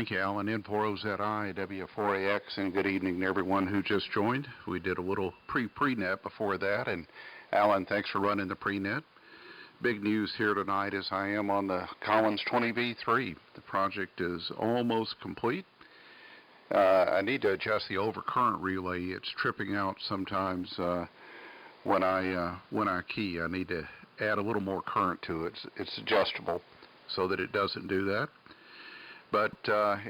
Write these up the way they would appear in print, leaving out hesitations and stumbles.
Thank you, Alan. N4OZI, W4AX, and good evening to everyone who just joined. We did a little pre-net before that, and Alan, thanks for running the pre-net. Big news here tonight is I am on the Collins 20V3. The project is almost complete. I need to adjust the overcurrent relay. It's tripping out sometimes when I key. I need to add a little more current to it. It's adjustable so that it doesn't do that. But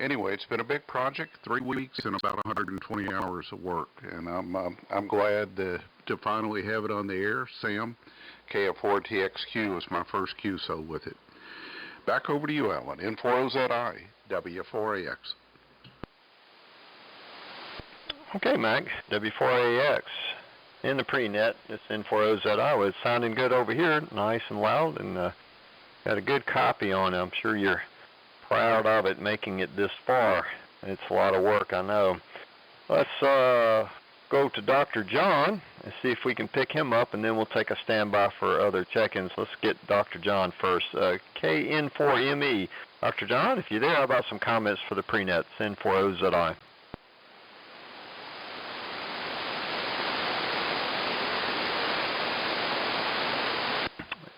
anyway, it's been a big project, 3 weeks and about 120 hours of work, and I'm glad to finally have it on the air. Sam, KF4TXQ was my first QSO with it. Back over to you, Alan. N4OZI, W4AX. Okay, Mac, W4AX. In the pre-net, it's N4OZI. It's sounding good over here, nice and loud, and got a good copy on it. I'm sure you're proud of it, making it this far. It's a lot of work, I know. Let's go to Dr. John and see if we can pick him up, and then we'll take a standby for other check-ins. Let's get Dr. John first. KN4ME. Dr. John, if you're there, how about some comments for the pre-net? N4OZI.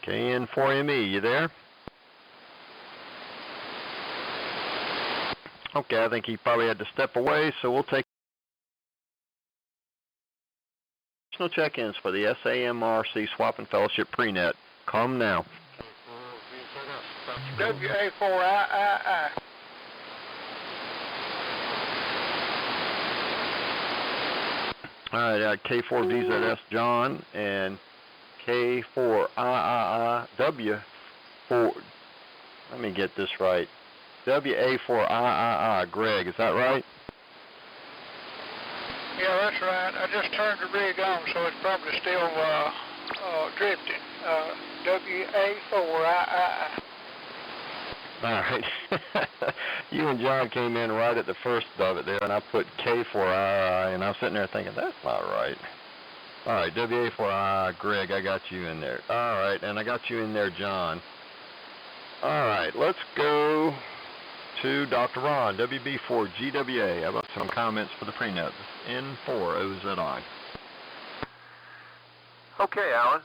KN4ME, you there? Okay, I think he probably had to step away, so we'll take additional check-ins for the SAMRC Swap and Fellowship pre-net. Come now. WA4II. All right, K4DZS John and K4III W4. Let me get this right. WA4III Greg, is that right? Yeah, that's right. I just turned the rig on, so it's probably still drifting. WA4III. All right. You and John came in right at the first of it there, and I put K4II, and I was sitting there thinking, that's not right. All right, WA4II Greg, I got you in there. All right, and I got you in there, John. All right, let's go to Dr. Ron, WB4GWA. How about some comments for the pre-net? N4OZI. Okay, Alan.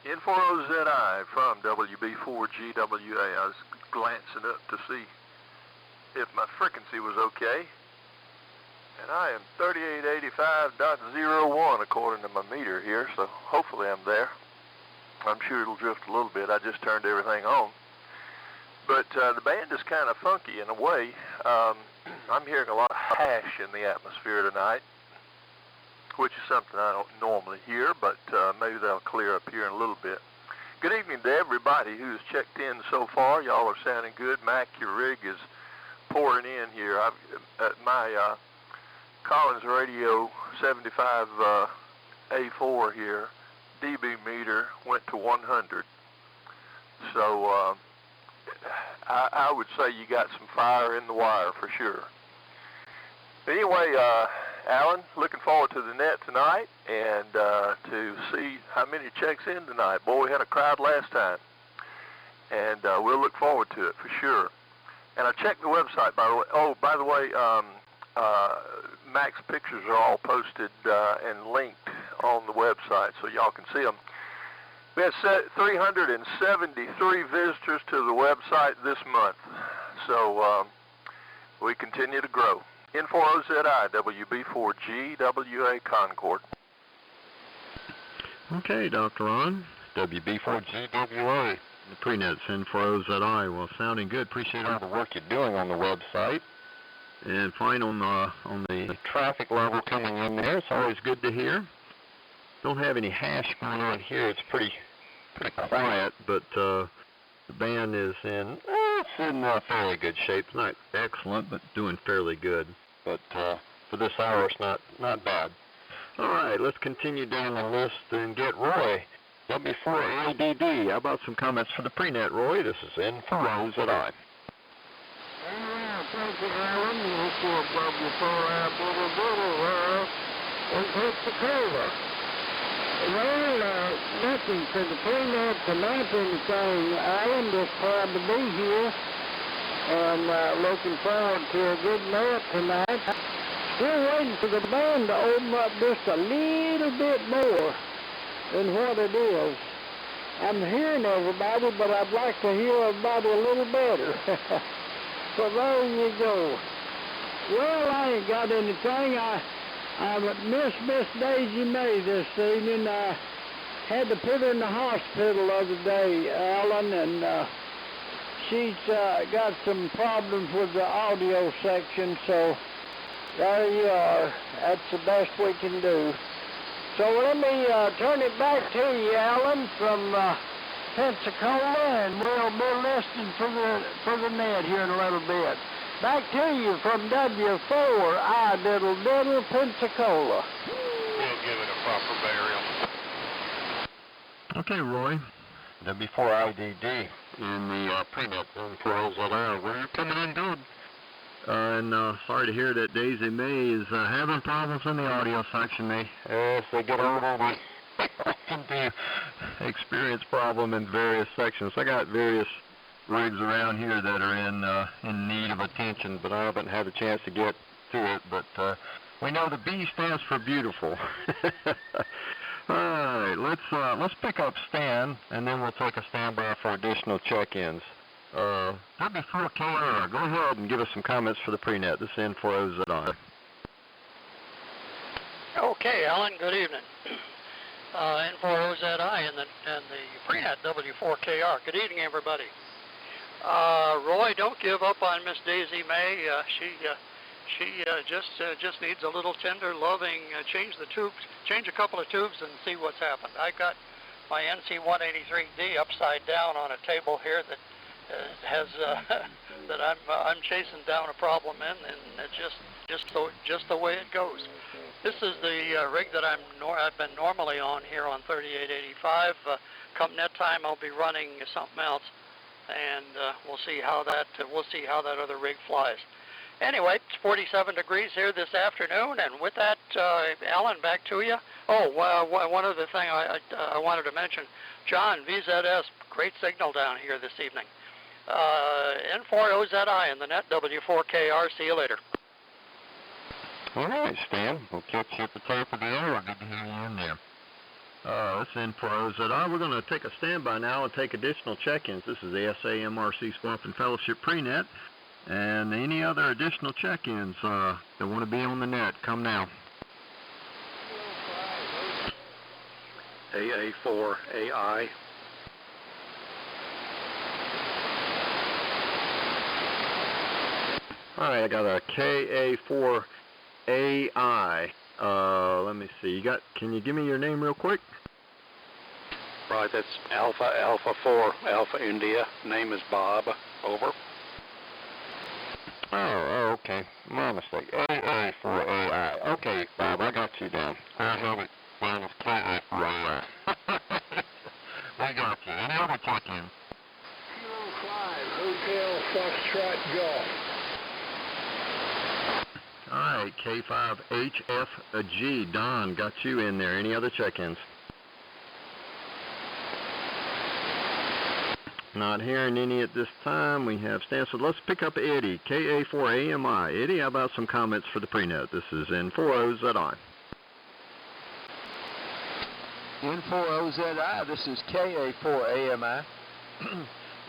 N4OZI from WB4GWA. I was glancing up to see if my frequency was okay. And I am 3885.01 according to my meter here, so hopefully I'm there. I'm sure it'll drift a little bit. I just turned everything on. But the band is kind of funky in a way. I'm hearing a lot of hash in the atmosphere tonight, which is something I don't normally hear, but maybe that'll clear up here in a little bit. Good evening to everybody who's checked in so far. Y'all are sounding good. Mac, your rig is pouring in here. At my Collins Radio 75 A4 here, dB meter went to 100. So I would say you got some fire in the wire for sure. Anyway, Alan, looking forward to the net tonight and to see how many checks in tonight. Boy, we had a crowd last time, and we'll look forward to it for sure. And I checked the website, by the way. Oh, by the way, Mac's pictures are all posted and linked on the website, so y'all can see them. We had 373 visitors to the website this month, so we continue to grow. N4OZI, WB4GWA Concord. Okay, Dr. Ron, WB4GWA. The pre-net's N4OZI. Well, sounding good. Appreciate all the work you're doing on the website. And fine on the traffic level coming in there. It's always good to hear. Don't have any hash going on here. It's pretty quiet, but the band is in fairly good shape. It's not excellent, but doing fairly good. But for this hour, it's not bad. All right, let's continue down the list and get Roy, W4ADD. How about some comments for the pre-net, Roy? This is N4OZI. Thank you, Alan. And Pensacola. Well, nothing for the pre-net tonight, anything. Alan just proud to be here. and looking forward to a good net tonight. Still waiting for the band to open up just a little bit more than what it is. I'm hearing everybody, but I'd like to hear everybody a little better. So there you go. Well, I ain't got anything. I missed Miss Daisy May this evening. I had to put her in the hospital the other day, Alan, and she's got some problems with the audio section, so there you are. That's the best we can do. So let me turn it back to you, Alan, from Pensacola, and we'll be listening for the net here in a little bit. Back to you from W4AMI Diddle, Pensacola. We'll give it a proper burial. Okay, Roy. W4IDD in the pre-net controls that are. We're coming in good. And sorry to hear that Daisy May is having problems in the audio section. As they get older, they often do experience problem in various sections. I got various rigs around here that are in need of attention, but I haven't had a chance to get to it. But we know the B stands for beautiful. All right, let's pick up Stan, and then we'll take a standby for additional check-ins. W4KR, go ahead and give us some comments for the pre-net. This is N4OZI. Okay, Alan, good evening. N4OZI and the pre-net W4KR. Good evening, everybody. Roy, don't give up on Miss Daisy May. She just needs a little tender, loving, change a couple of tubes and see what's happened. I got my NC183D upside down on a table here that has that I'm chasing down a problem in, and it's just the way it goes. This is the rig that I've been normally on here on 3885. Come net time, I'll be running something else, and we'll see how that other rig flies. Anyway, it's 47 degrees here this afternoon, and with that, Alan, back to you. Oh, one other thing I wanted to mention. John, VZS, great signal down here this evening. N4OZI in the net, W4KR. See you later. All right, Stan. We'll catch you at the top of the hour. Good to hear you in there. This is N4OZI. We're going to take a standby now and take additional check-ins. This is the SAMRC Swamp and Fellowship pre-net. And any other additional check-ins that want to be on the net, come now. AA4AI. All right, I got a KA4AI. Let me see. Can you give me your name real quick? Right, that's Alpha 4, Alpha India. Name is Bob. Over. Oh, okay. My mistake. AA4AI. Okay, Bob, I got you down. I have it down as KA4AI. I got you. Any other check-in? Kilo 5, Hotel Foxtrot Golf. All right, K5HFG. Don, got you in there. Any other check-ins? Not hearing any at this time. We have Stan. So let's pick up Eddie, KA4AMI. Eddie, how about some comments for the pre-net? This is N4OZI. N4OZI, this is KA4AMI.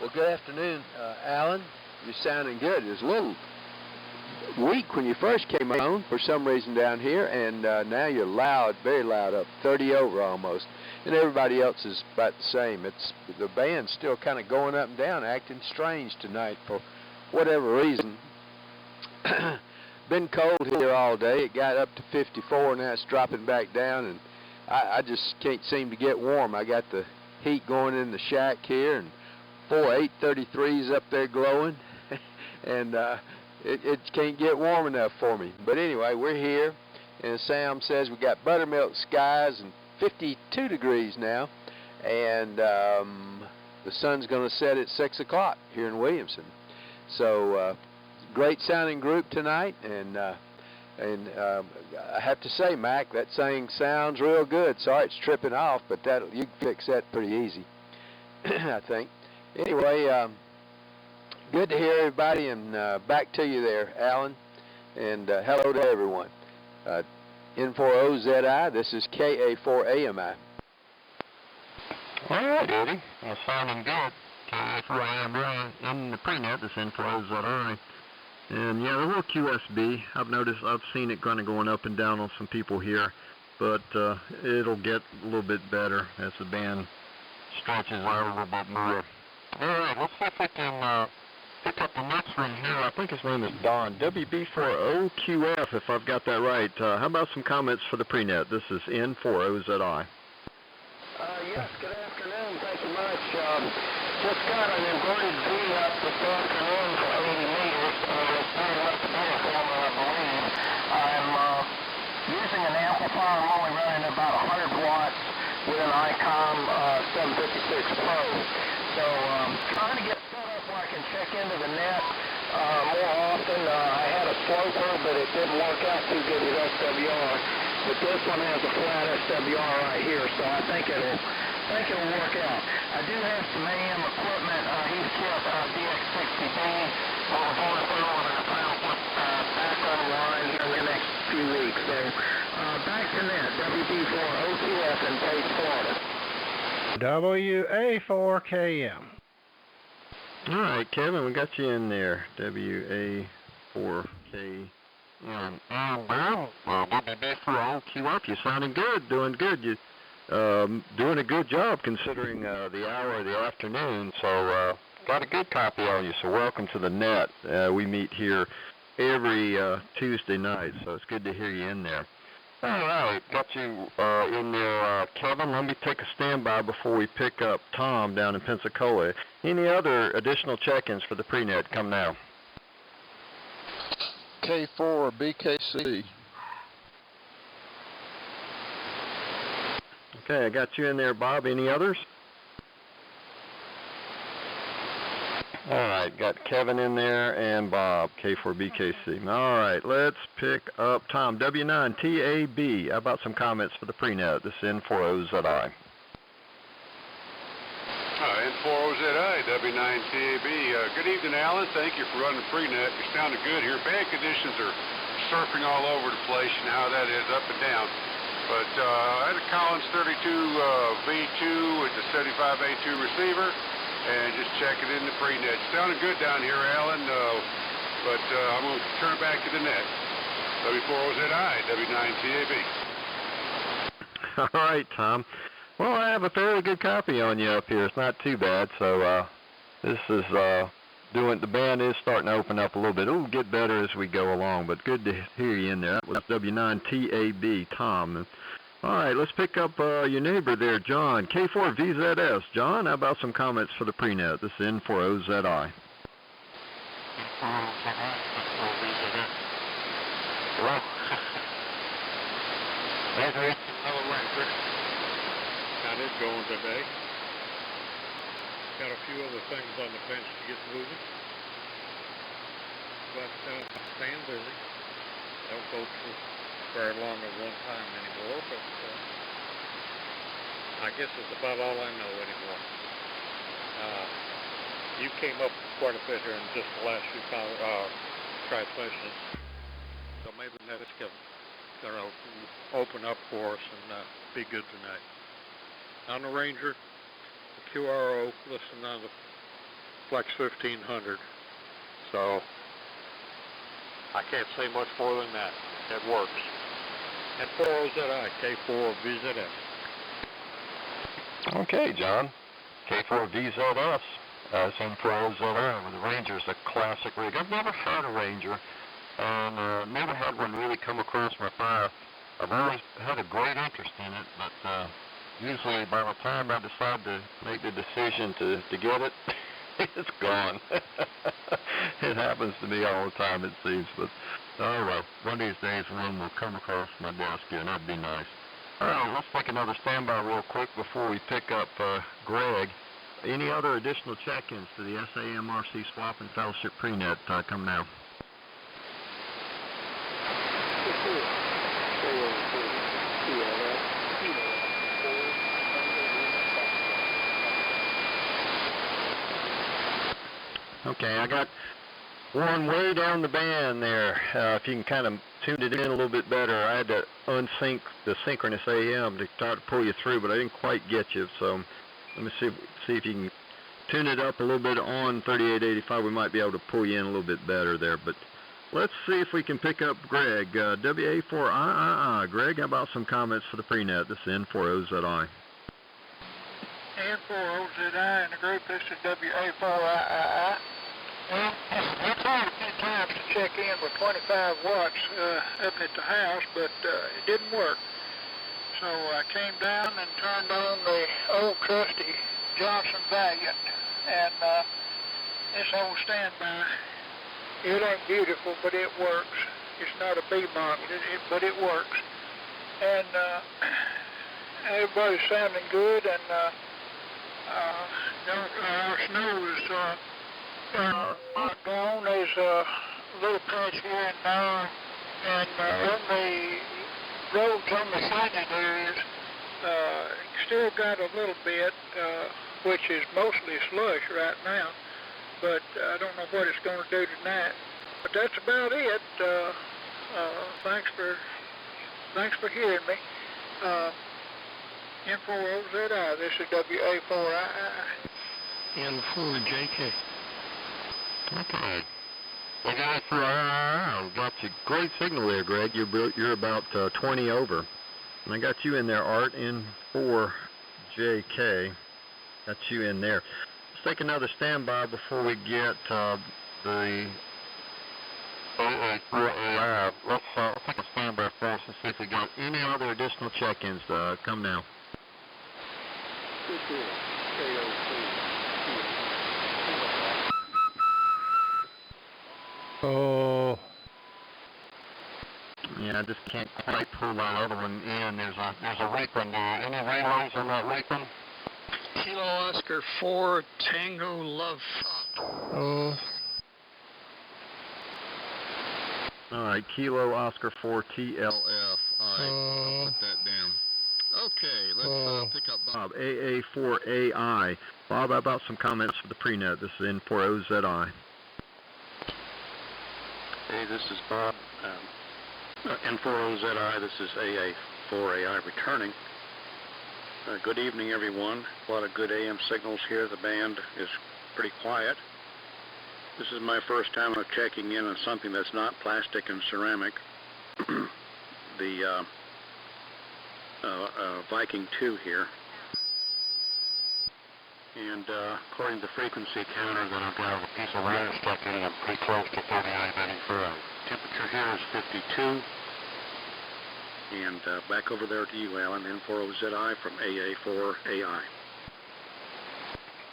Well, good afternoon, Alan. You're sounding good. It was a little weak when you first came on for some reason down here, and now you're loud, very loud, up 30 over almost. And everybody else is about the same. The band's still kind of going up and down, acting strange tonight for whatever reason. Been cold here all day. It got up to 54, now it's dropping back down, and I just can't seem to get warm. I got the heat going in the shack here, and 833s up there glowing, and it can't get warm enough for me. But anyway, we're here, and Sam says we got buttermilk skies and 52 degrees now, and the sun's going to set at 6 o'clock here in Williamson. So great sounding group tonight, and I have to say, Mac, that thing sounds real good. Sorry it's tripping off, but you can fix that pretty easy, I think. Anyway, Good to hear everybody, and back to you there, Alan, and hello to everyone. N4OZI, this is KA4AMI. All right, Eddie. Well, sounding good. KA4AMI in the prenet, this N4OZI. And yeah, the little QSB, I've seen it kind of going up and down on some people here, but it'll get a little bit better as the band stretches out a little bit more. All right, let's see if we can pick up the next one here. I think his name is Don, WB4OQF, if I've got that right. How about some comments for the prenet? This is N4OZI. Yes, good afternoon. Thank you much. Just got an inverted V up this afternoon for 80 meters. It's very much a transformer, I believe. I'm using an amplifier. I'm only running about 100 watts with an ICOM 756 Pro. So trying to get set up where I can check into the net more often. I had a sloper, but it didn't work out too good with SWR. But this one has a flat SWR right here, so I think it'll work out. I do have some AM equipment. Heathkit DX60B. We're going through and I plan to put back online here in the next few weeks. So back to net, WB4OQF in Page, Florida. WA4KM. All right, Kevin, we got you in there. WA4KM. WB4OQF. You're sounding good, doing good. You doing a good job considering the hour of the afternoon. So got a good copy on you. So welcome to the net. We meet here every Tuesday night. So it's good to hear you in there. All right, got you in there, Kevin. Let me take a standby before we pick up Tom down in Pensacola. Any other additional check-ins for the prenet? Come now. K4 BKC. Okay, I got you in there, Bob. Any others? All right, got Kevin in there and Bob, K4BKC. All right, let's pick up Tom, W9TAB. How about some comments for the prenet? This is N4OZI. N4OZI, W9TAB. Good evening, Alan. Thank you for running the prenet. You're sounding good here. Band conditions are surfing all over the place. You know how that is, up and down. But I had a Collins 32 V2 with the 75A2 receiver. And just check it in the prenet. Sounding good down here, Alan, but I'm going to turn it back to the net. W4OZI, W9TAB. All right, Tom. Well, I have a fairly good copy on you up here. It's not too bad. So this is the band is starting to open up a little bit. It'll get better as we go along, but good to hear you in there. That was W9TAB, Tom. All right, let's pick up your neighbor there, John, K4VZS. John, how about some comments for the prenet? This is N4OZI. Well, there's another Ranger. Got it going today. Got a few other things on the bench to get moving. But staying busy. Don't go too very long at one time anymore, but I guess it's about all I know anymore. You came up quite a bit here in just the last few transmissions, so maybe that's going to open up for us and be good tonight. On the Ranger, the QRO, listen on the Flex 1500, so I can't say much more than that. It works. N4OZI, K4VZS. Okay, John. K4VZS. It's N4OZI. The Ranger's a classic rig. I've never had a Ranger, and never had one really come across my fire. I've always had a great interest in it, but usually by the time I decide to make the decision to get it, it's gone. It happens to me all the time, it seems, but oh well, one of these days one will come across my desk here, and that'd be nice. All right, let's take another standby real quick before we pick up Greg. Any other additional check-ins to the SAMRC Swap and Fellowship Prenet come now? Okay, Okay, I got one way down the band there. If you can kind of tune it in a little bit better. I had to unsync the synchronous AM to try to pull you through, but I didn't quite get you. So let me see if you can tune it up a little bit on 3885. We might be able to pull you in a little bit better there. But let's see if we can pick up Greg. WA4II. Greg, how about some comments for the prenet? This is N4OZI. N4OZI in the group. This is WA4II. Well, I tried a few times to check in with 25 watts up at the house, but it didn't work. So I came down and turned on the old trusty Johnson Valiant, and this old standby, it ain't beautiful, but it works. It's not a B model, but it works. And everybody's sounding good, and our snow is not gone. There's a little patch here and there, and on the roads on the shaded areas, still got a little bit, which is mostly slush right now, but I don't know what it's going to do tonight. But that's about it. Thanks for hearing me. N4OZI, this is WA4II. N4JK. Okay. Well, guys, got you great signal there, Greg. You're about 20 over. And I got you in there, Art, N4JK. Got you in there. Let's take another standby before we get the AA4AI. Let's take a standby first and see if we got any other additional check-ins to come now. Oh. Yeah, I just can't quite pull that other one in. There's a Reaper there. Any relays on that Reaper? Kilo Oscar 4 Tango Love. Oh. All right, Kilo Oscar 4 TLF. All right, I'll put that down. Okay, let's pick up Bob. AA4AI. Bob, how about some comments for the prenet? This is N4OZI. Hey, this is Bob. N4OZI, this is AA4AI returning. Good evening, everyone. A lot of good AM signals here. The band is pretty quiet. This is my first time of checking in on something that's not plastic and ceramic. The Viking 2 here. And according to the frequency counter that I've got a piece of wire stuck in, I'm pretty close to 3994. Temperature here is 52. And back over there to you, Alan, N4OZI from AA4AI.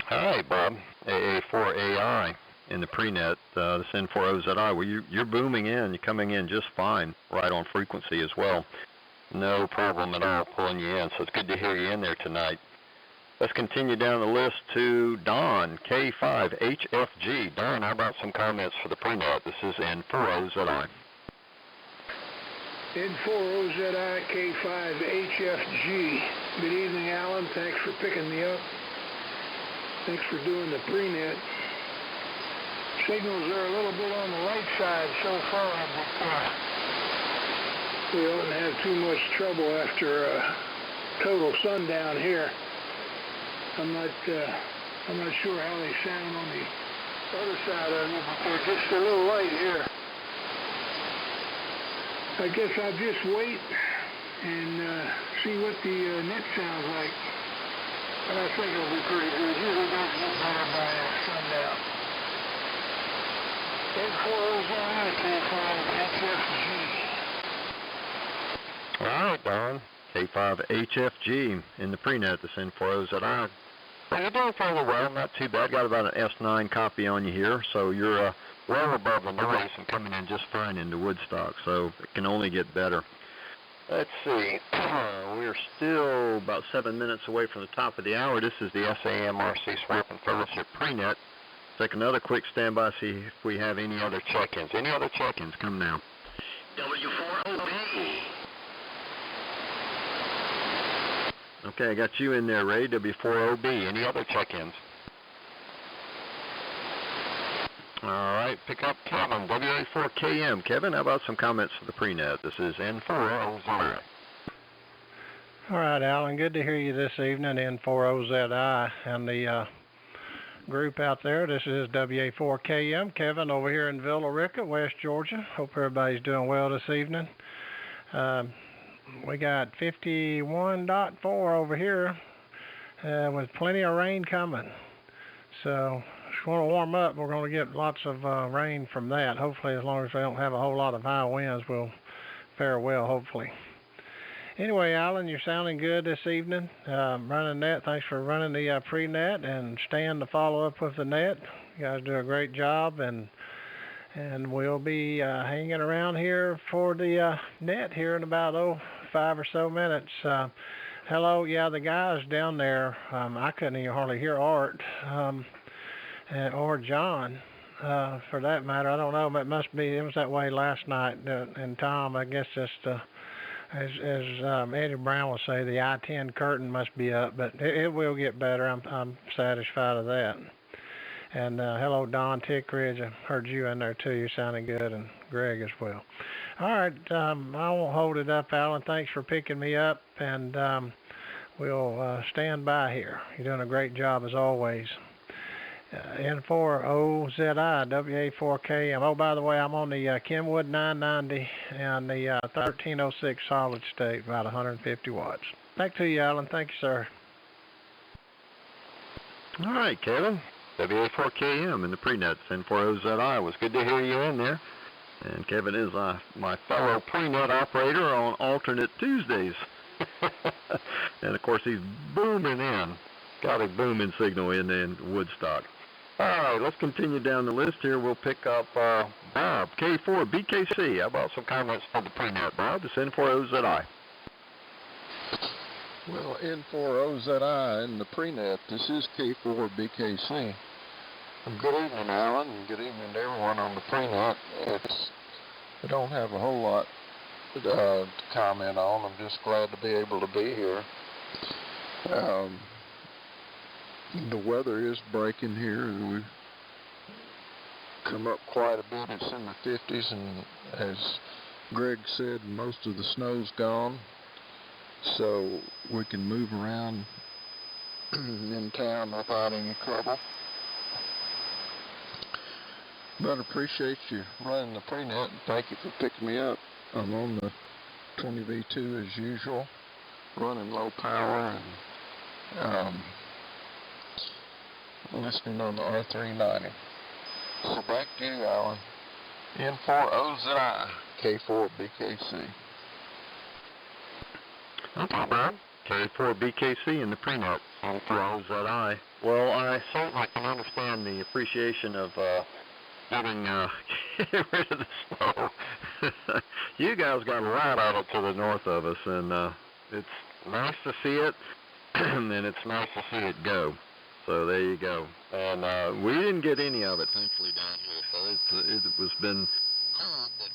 Hi, Bob. AA4AI in the prenet. This N4OZI. Well, you're booming in. You're coming in just fine, right on frequency as well. No problem at all pulling you in, so it's good to hear you in there tonight. Let's continue down the list to Don, K5HFG. Don, how about some comments for the prenet? This is N4OZI. N4OZI K5HFG. Good evening, Alan. Thanks for picking me up. Thanks for doing the prenet. Signals are a little bit on the light side so far, but we oughtn't have too much trouble after a total sundown here. I'm not sure how they sound on the other side of it, but they're just a little light here. I guess I'll just wait and see what the net sounds like. But I think it'll be pretty good. Usually does get better by sundown. N4OZI K5HFG. All right, Don. K5HFG in the prenet. This N4OZI. Well, you're doing fairly well. Not too bad. Got about an S9 copy on you here, so you're well above the noise and coming in just fine into Woodstock, so it can only get better. Let's see. We're still about 7 minutes away from the top of the hour. This is the SAMRC Swamp and Fellowship prenet. Take another quick standby, see if we have any other check-ins. Any other check-ins? Come now. W4OB. Okay, I got you in there, Ray, W4OB. Any other check-ins? All right, pick up Kevin, W4KM. Kevin, how about some comments for the pre-net? This is N4OZI. All right, Alan, good to hear you this evening, N4OZI, and the group out there. This is W4KM. Kevin over here in Villa Rica, West Georgia. Hope everybody's doing well this evening. We got 51.4 over here with plenty of rain coming. So just want to warm up. We're going to get lots of rain from that. Hopefully, as long as we don't have a whole lot of high winds, we'll fare well, hopefully. Anyway, Alan, you're sounding good this evening. Running net, thanks for running the pre-net, and Stan to follow up with the net. You guys do a great job, and we'll be hanging around here for the net here in about 5 or so minutes. Hello, yeah, the guys down there, I couldn't even hardly hear Art or John, for that matter. I don't know, but it was that way last night. And Tom, I guess just as Eddie Brown will say, the I-10 curtain must be up, but it will get better. I'm satisfied of that. And hello, Don Tickridge. I heard you in there too. You're sounding good, and Greg as well. All right, I won't hold it up, Alan. Thanks for picking me up, and we'll stand by here. You're doing a great job as always. N4OZI, W4KM. Oh, by the way, I'm on the Kenwood 990 and the 1306 solid state, about 150 watts. Back to you, Alan. Thank you, sir. All right, Kevin. W4KM in the pre-net, N4OZI. It was good to hear you in there. And Kevin is my fellow pre-net operator on alternate Tuesdays. And, of course, he's booming in. Got a booming signal in Woodstock. All right, let's continue down the list here. We'll pick up Bob, K4BKC. How about some comments on the pre-net, Bob? It's N4OZI. Well, N4OZI in the pre-net. This is K4BKC. Good evening, Alan, and good evening to everyone on the pre-net. I don't have a whole lot to comment on. I'm just glad to be able to be here. The weather is breaking here, and we've come up quite a bit. It's in the 50s, and as Greg said, most of the snow's gone, so we can move around in town without any trouble. But I appreciate you running the pre-net, and thank you for picking me up. I'm on the 20V2 as usual, running low power, and listening on the R390. So back to you, Alan. N4OZI, K4BKC. Okay, Bob. K4BKC in the pre-net, N4OZI. Well, I certainly can understand the appreciation of getting rid of the snow. You guys got a lot of it to the north of us, and it's nice to see it, and it's nice to see it go. So there you go. And we didn't get any of it, thankfully, down here. So it was been cold, but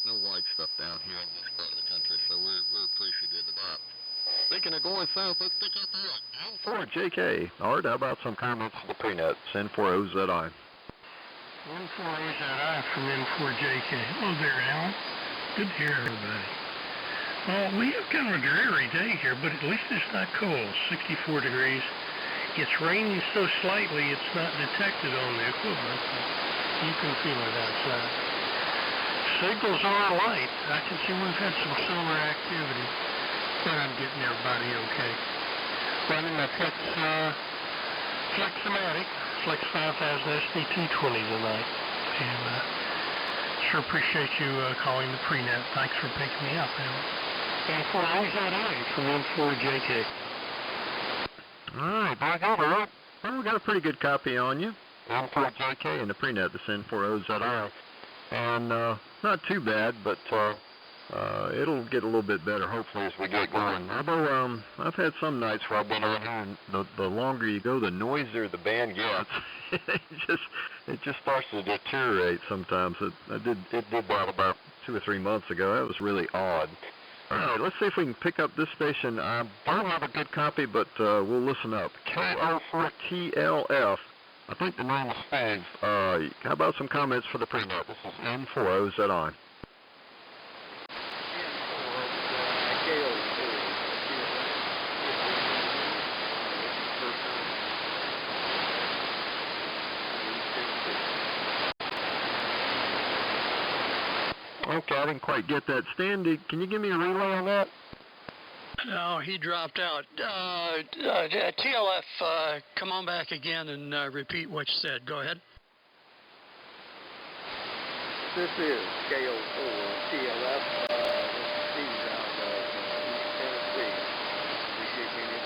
no white stuff down here in this part of the country. So we're appreciative of that. Speaking of going south, let's pick up N4JK. Art, how about some comments on the pre-net? N4OZI. N4OZI from N4JK. Hello there, Alan. Good to hear everybody. Well, we have kind of a dreary day here, but at least it's not cold. 64 degrees. It's raining so slightly it's not detected on the equipment. You can feel it outside. Signals are light. I can see we've had some solar activity, but I'm getting everybody okay. Running my Flex-O-Matic, Flex 5000 SD220 tonight. And sure appreciate you calling the pre-net. Thanks for picking me up, Alan. N4OZI from N4JK. All right, back over. Well, we got a pretty good copy on you. N4JK in the pre-net, this N4OZI. And not too bad, but it'll get a little bit better, hopefully, as we get going. Although I've had some nights where I've been on here, and the longer you go, the noisier the band gets. it just starts to deteriorate sometimes. It did that about 2 or 3 months ago. That was really odd. All right, let's see if we can pick up this station. I don't have a good copy, but we'll listen up. KO4TLF. I think the name is Steve. How about some comments for the pre-net? This is N4OZI. Okay, I didn't quite get that. Stan, can you give me a relay on that? No, he dropped out. TLF, come on back again and repeat what you said. Go ahead. This is KO4 TLF. Steve out of East Tennessee. Appreciate you bringing that.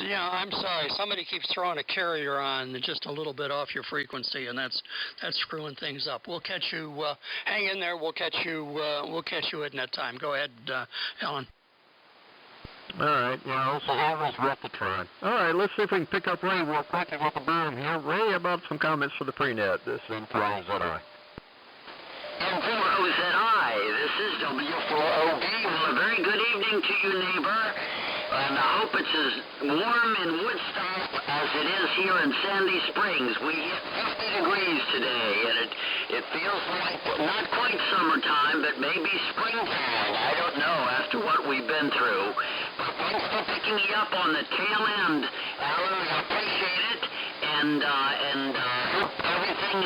I'm sorry. Somebody keeps throwing a carrier on just a little bit off your frequency, and that's screwing things up. We'll catch you. Hang in there. We'll catch you. We'll catch you at net time. Go ahead, Alan. All right. Yeah. So almost Repetron. All right. Let's see if we can pick up Ray real quick and with the boom here. Ray, about some comments for the pre-net. This is N4OZI. N4OZI. This is W4OB. Well, a very good evening to you, neighbor. And I hope it's as warm in Woodstock as it is here in Sandy Springs. We hit 50 degrees today, and it feels like not quite summertime, but maybe springtime. I don't know after what we've been through. But thanks for picking me up on the tail end, Alan. I appreciate it. And everything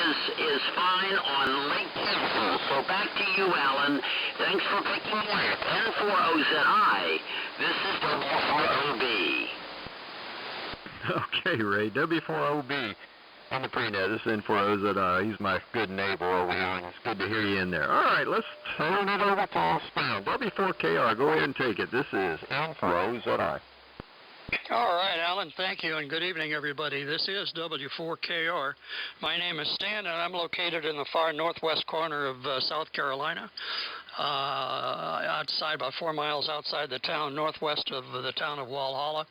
is fine on Lake Temple. So back to you, Alan. Thanks for picking me up. N4OZI. This is W4OB. Okay, Ray. W4OB on the pre-net. This is N4OZI. He's my good neighbor over here, and it's good to hear you in there. All right, let's turn it over to Stan. W4KR, go ahead and take it. This is N4OZI. All right, Alan, thank you, and good evening, everybody. This is W4KR. My name is Stan, and I'm located in the far northwest corner of South Carolina, outside, about 4 miles outside the town, northwest of the town of Walhalla.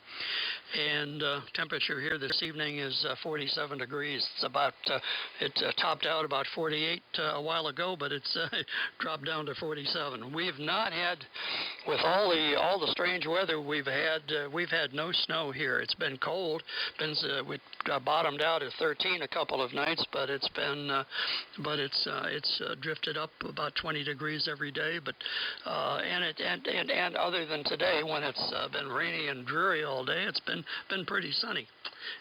And temperature here this evening is 47 degrees. It's about, it topped out about 48 a while ago, but it's dropped down to 47. We've not had, with all the strange weather we've had no snow here. It's been cold. We bottomed out at 13 a couple of nights, but it's drifted up about 20 degrees every day. But and other than today, when it's been rainy and dreary all day, it's been pretty sunny.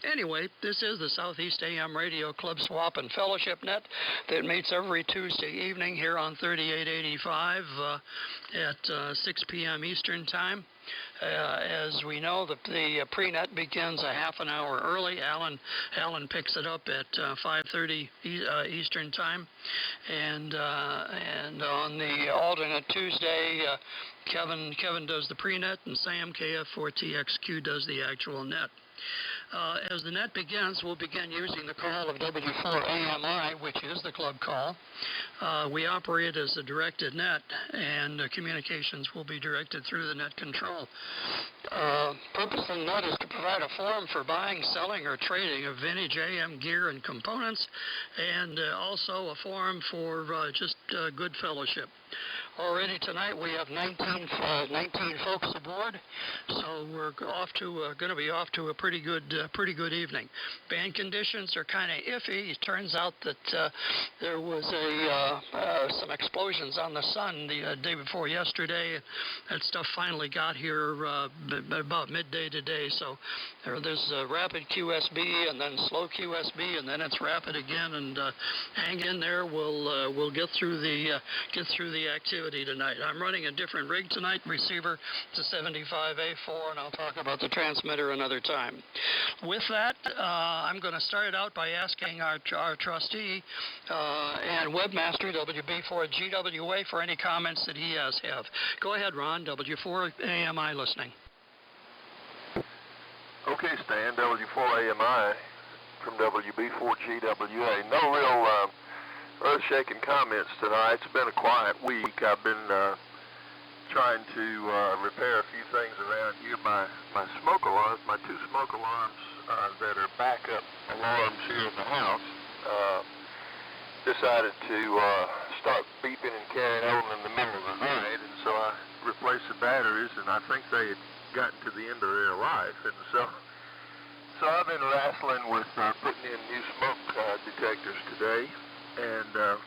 Anyway, this is the Southeast AM Radio Club Swap and Fellowship Net that meets every Tuesday evening here on 3885 at 6 p.m. Eastern Time. As we know, the pre-net begins a half an hour early. Alan picks it up at 5:30 Eastern Time, and on the alternate Tuesday, Kevin does the pre-net, and Sam KF4TXQ does the actual net. As the net begins, we'll begin using the call of W4AMI, which is the club call. We operate as a directed net, and communications will be directed through the net control. Purpose of the net is to provide a forum for buying, selling, or trading of vintage AM gear and components, and also a forum for just good fellowship. Already tonight we have 19 folks aboard, so we're going to be off to a pretty good evening. Band conditions are kind of iffy. It turns out that there was some explosions on the sun the day before yesterday. That stuff finally got here about midday today. So there's rapid QSB and then slow QSB, and then it's rapid again. And hang in there. We'll get through the activity tonight. I'm running a different rig tonight, receiver to 75A4, and I'll talk about the transmitter another time. With that, I'm going to start out by asking our trustee and webmaster, WB4GWA, for any comments that he have. Go ahead, Ron, W4AMI listening. Okay, Stan, W4AMI from WB4GWA. No real earth-shaking comments tonight. It's been a quiet week. I've been trying to repair a few things around here. My smoke alarms, my 2 smoke alarms that are backup alarms here in the house, decided to start beeping and carrying on in the middle of the night, and so I replaced the batteries, and I think they had gotten to the end of their life. And so I've been wrestling with putting in new smoke detectors today, and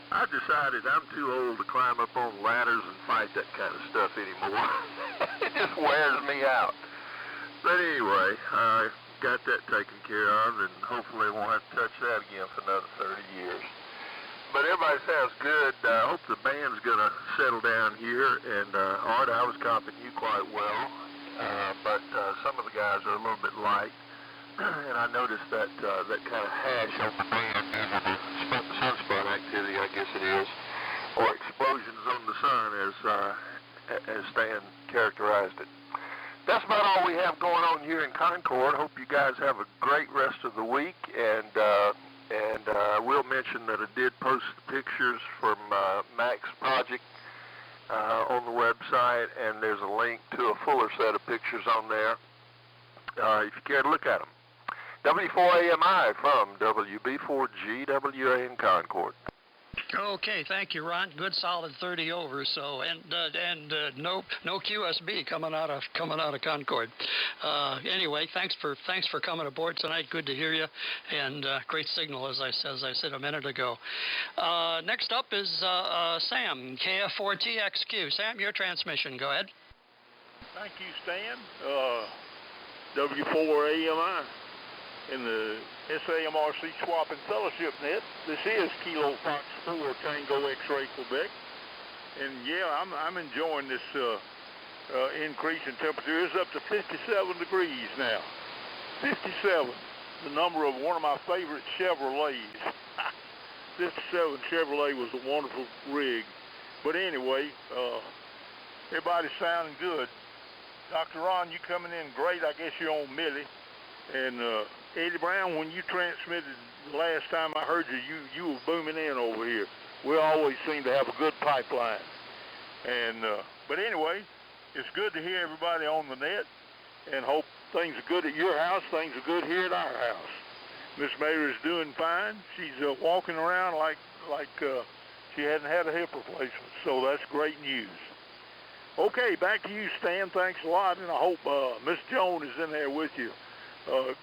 I decided I'm too old to climb up on ladders and fight that kind of stuff anymore. It just wears me out. But anyway, I got that taken care of, and hopefully won't have to touch that again for another 30 years. But everybody sounds good. I hope the band's going to settle down here. And Art, I was comping you quite well, but some of the guys are a little bit light. And I noticed that that kind of hash on the band due to the sunspot activity, I guess it is, or explosions on the sun, as Stan characterized it. That's about all we have going on here in Concord. Hope you guys have a great rest of the week, and I will mention that I did post the pictures from Mac's project on the website, and there's a link to a fuller set of pictures on there if you care to look at them. W4AMI from WB4GWA in Concord. Okay, thank you, Ron. Good, solid 30 over. So, and no QSB coming out of Concord. Anyway, thanks for coming aboard tonight. Good to hear you, and great signal as I said a minute ago. Next up is Sam, KF4TXQ. Sam, your transmission. Go ahead. Thank you, Stan. W4AMI. In the SAMRC Swap and Fellowship Net. This is Kilo Fox 4 Tango X-Ray Quebec. And yeah, I'm enjoying this increase in temperature. It's up to 57 degrees now. 57, the number of one of my favorite Chevrolets. 57 Chevrolet was a wonderful rig. But anyway, everybody's sounding good. Dr. Ron, you coming in great. I guess you're on Millie. And Eddie Brown, when you transmitted the last time I heard you were booming in over here. We always seem to have a good pipeline. And but anyway, it's good to hear everybody on the net, and hope things are good at your house. Things are good here at our house. Miss Mayer is doing fine. She's walking around like she hadn't had a hip replacement. So that's great news. Okay, back to you, Stan. Thanks a lot, and I hope Miss Joan is in there with you.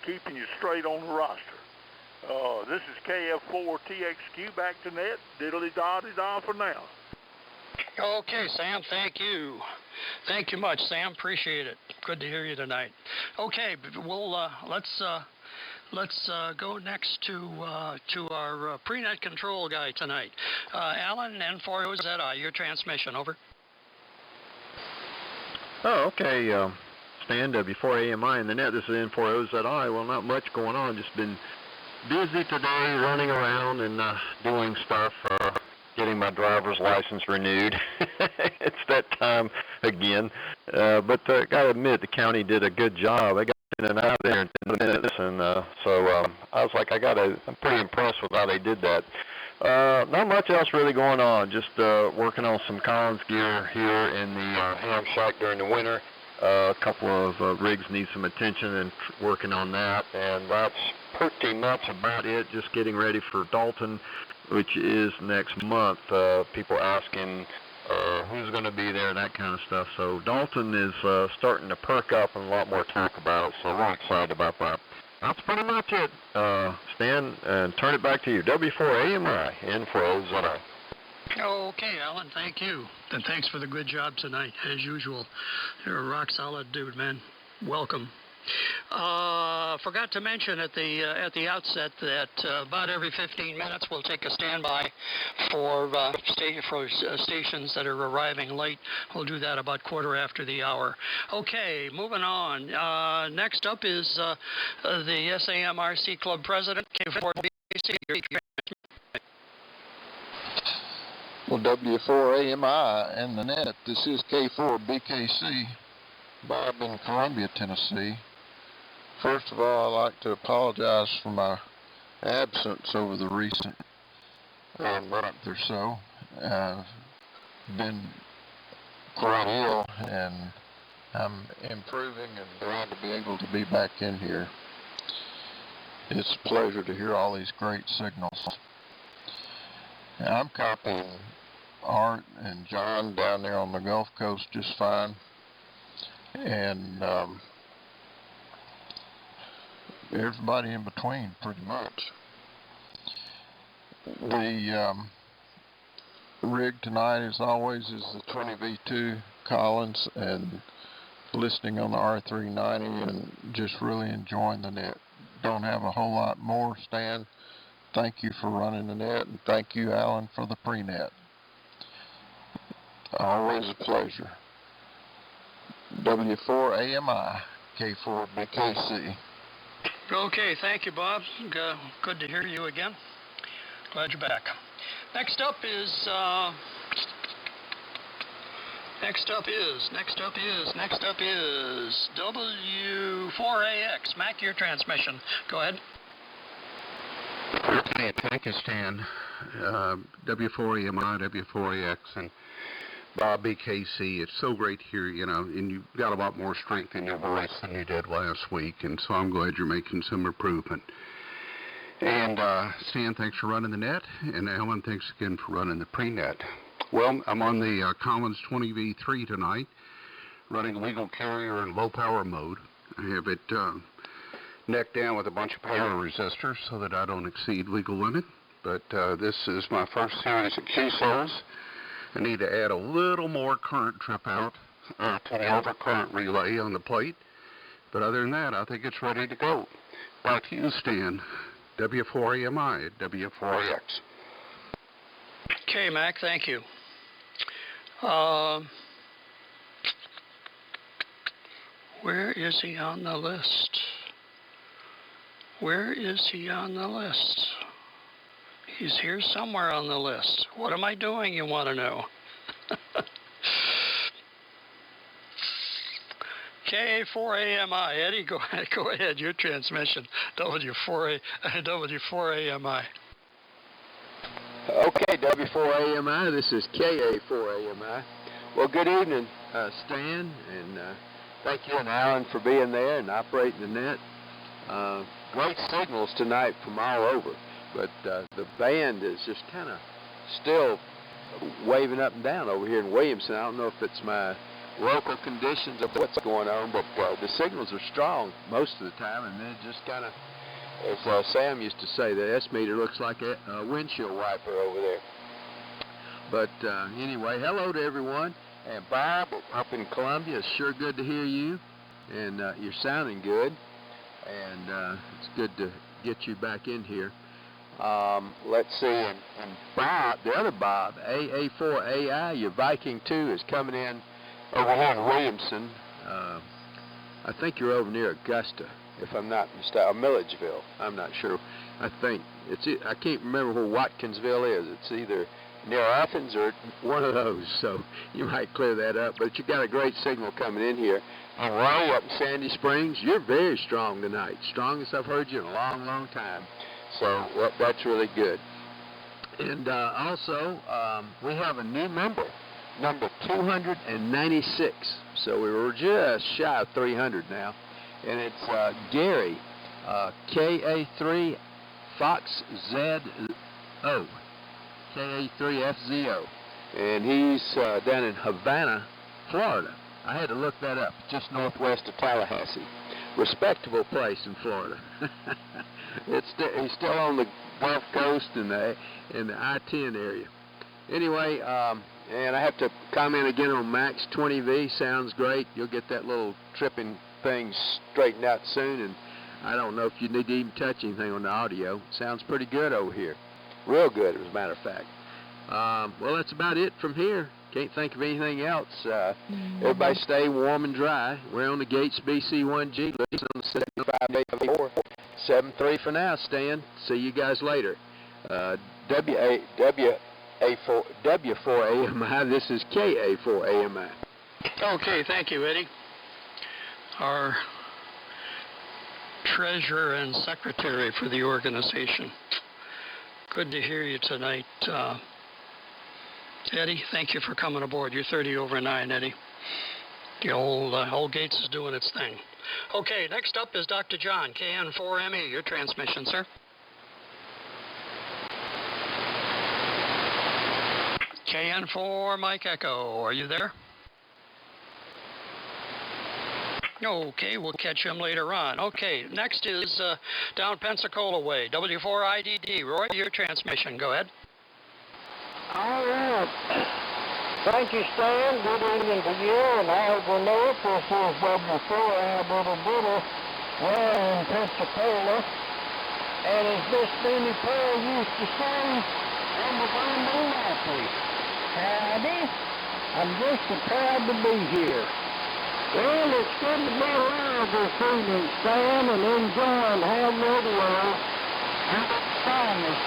Keeping you straight on the roster. This is KF4TXQ back to net. Diddly-da-di-da for now. Okay, Sam, thank you. Thank you much, Sam. Appreciate it. Good to hear you tonight. Okay, we'll let's go next to our pre-net control guy tonight. Alan, N4OZI, your transmission, over. Oh, okay. Stan, W4AMI in the net. This is N4OZI. Well, not much going on. Just been busy today, running around and doing stuff, getting my driver's license renewed. It's that time again. But I got to admit, the county did a good job. I got in and out there in 10 minutes, and so I was like, I'm pretty impressed with how they did that. Not much else really going on. Just working on some Collins gear here in the ham shack during the winter. A couple of rigs need some attention, and working on that, and that's pretty much about it. Just getting ready for Dalton, which is next month. People asking who's going to be there and that kind of stuff. So Dalton is starting to perk up and a lot more talk about it, so we're excited about that. That's pretty much it, Stan, and turn it back to you. W4AMI, N4OZI. Okay, Alan, thank you. And thanks for the good job tonight, as usual. You're a rock-solid dude, man. Welcome. Forgot to mention at the outset that about every 15 minutes we'll take a standby for stations that are arriving late. We'll do that about quarter after the hour. Okay, moving on. Next up is the SAMRC Club President, K4BC. Well, W4AMI and the net, this is K4BKC, Bob in Columbia, Tennessee. First of all, I'd like to apologize for my absence over the recent month or so. I've been quite ill, and I'm improving and glad to be able to be back in here. It's a pleasure to hear all these great signals. Now, I'm copying Art and John down there on the Gulf Coast just fine. and everybody in between pretty much. The rig tonight, as always, is the 20V2 Collins, and listening on the R390 and just really enjoying the net. Don't have a whole lot more, Stan. Thank you for running the net, and thank you, Alan, for the pre-net. Always a pleasure. W4AMI, K4BKC. Okay, thank you, Bob. Good to hear you again. Glad you're back. Next up is W4AX. Mac, your transmission. Go ahead. Okay, thank you, Stan. W4AMI, W4AX, and Bob BKC. It's so great to hear, and you've got a lot more strength in your voice than you did last week, and so I'm glad you're making some improvement. And Stan, thanks for running the net, and Alan, thanks again for running the pre-net. Well, I'm on the Collins 20V3 tonight, running legal carrier in low power mode. I have it neck down with a bunch of power resistors so that I don't exceed legal limit. But this is my first series of QSOs. I need to add a little more current trip out to the overcurrent relay on the plate. But other than that, I think it's ready to go. Back to you, Stan. W4AMI at W4AX. Okay, Mac, thank you. Where is he on the list? Where is he on the list? He's here somewhere on the list. What am I doing, you want to know? K4AMI. Eddie, go ahead. Your transmission. W4AMI. Okay, W4AMI. This is KA4AMI. Well, good evening, Stan, and thank you and Alan for being there and operating the net. Great signals tonight from all over, but the band is just kind of still waving up and down over here in Williamson. I don't know if it's my local conditions of what's going on, but the signals are strong most of the time, and then it just kind of, as Sam used to say, the S-meter looks like a windshield wiper over there. But anyway, hello to everyone. And Bob up in Columbia, it's sure good to hear you, and you're sounding good, and it's good to get you back in here. Let's see, and Bob, the other Bob, AA4AI, your Viking 2 is coming in over here in Williamson. I think you're over near Augusta, if I'm not mistaken, or Milledgeville. I'm not sure. I think I can't remember where Watkinsville is. It's either near Athens or one of those, so you might clear that up. But you got a great signal coming in here. And Ray up in Sandy Springs, you're very strong tonight. Strongest I've heard you in a long, long time. So well, that's really good. And also, we have a new member, number 296. So we were just shy of 300 now. And it's Gary, KA3 Fox ZO, KA3FZO. And he's down in Havana, Florida. I had to look that up, just northwest of Tallahassee. Respectable place in Florida. He's still on the Gulf Coast and in the I-10 area. Anyway, and I have to comment again on Max 20V. Sounds great. You'll get that little tripping thing straightened out soon, and I don't know if you need to even touch anything on the audio. Sounds pretty good over here. Real good, as a matter of fact. Well, that's about it from here. Can't think of anything else. Everybody stay warm and dry. We're on the Gates BC1G. Listen on the 7584. 73 for now, Stan. See you guys later. W4AMI. This is KA4AMI. Okay, thank you, Eddie. Our treasurer and secretary for the organization. Good to hear you tonight. Eddie, thank you for coming aboard. You're 30 over 9, Eddie. The old Gates is doing its thing. Okay, next up is Dr. John, KN4ME, your transmission, sir. KN4 Mike Echo, are you there? Okay, we'll catch him later on. Okay, next is down Pensacola way, W4IDD. Roy, your transmission. Go ahead. All right. Thank you, Stan. Good evening to you, and I will know if this is W4AMI We're in Pensacola. And as Miss Benny Pearl used to say, I'm the Grandma Happy. Howdy. I'm just so proud to be here. Well, it's good to be alive this evening, Stan, and enjoying having it alone. And it's famous.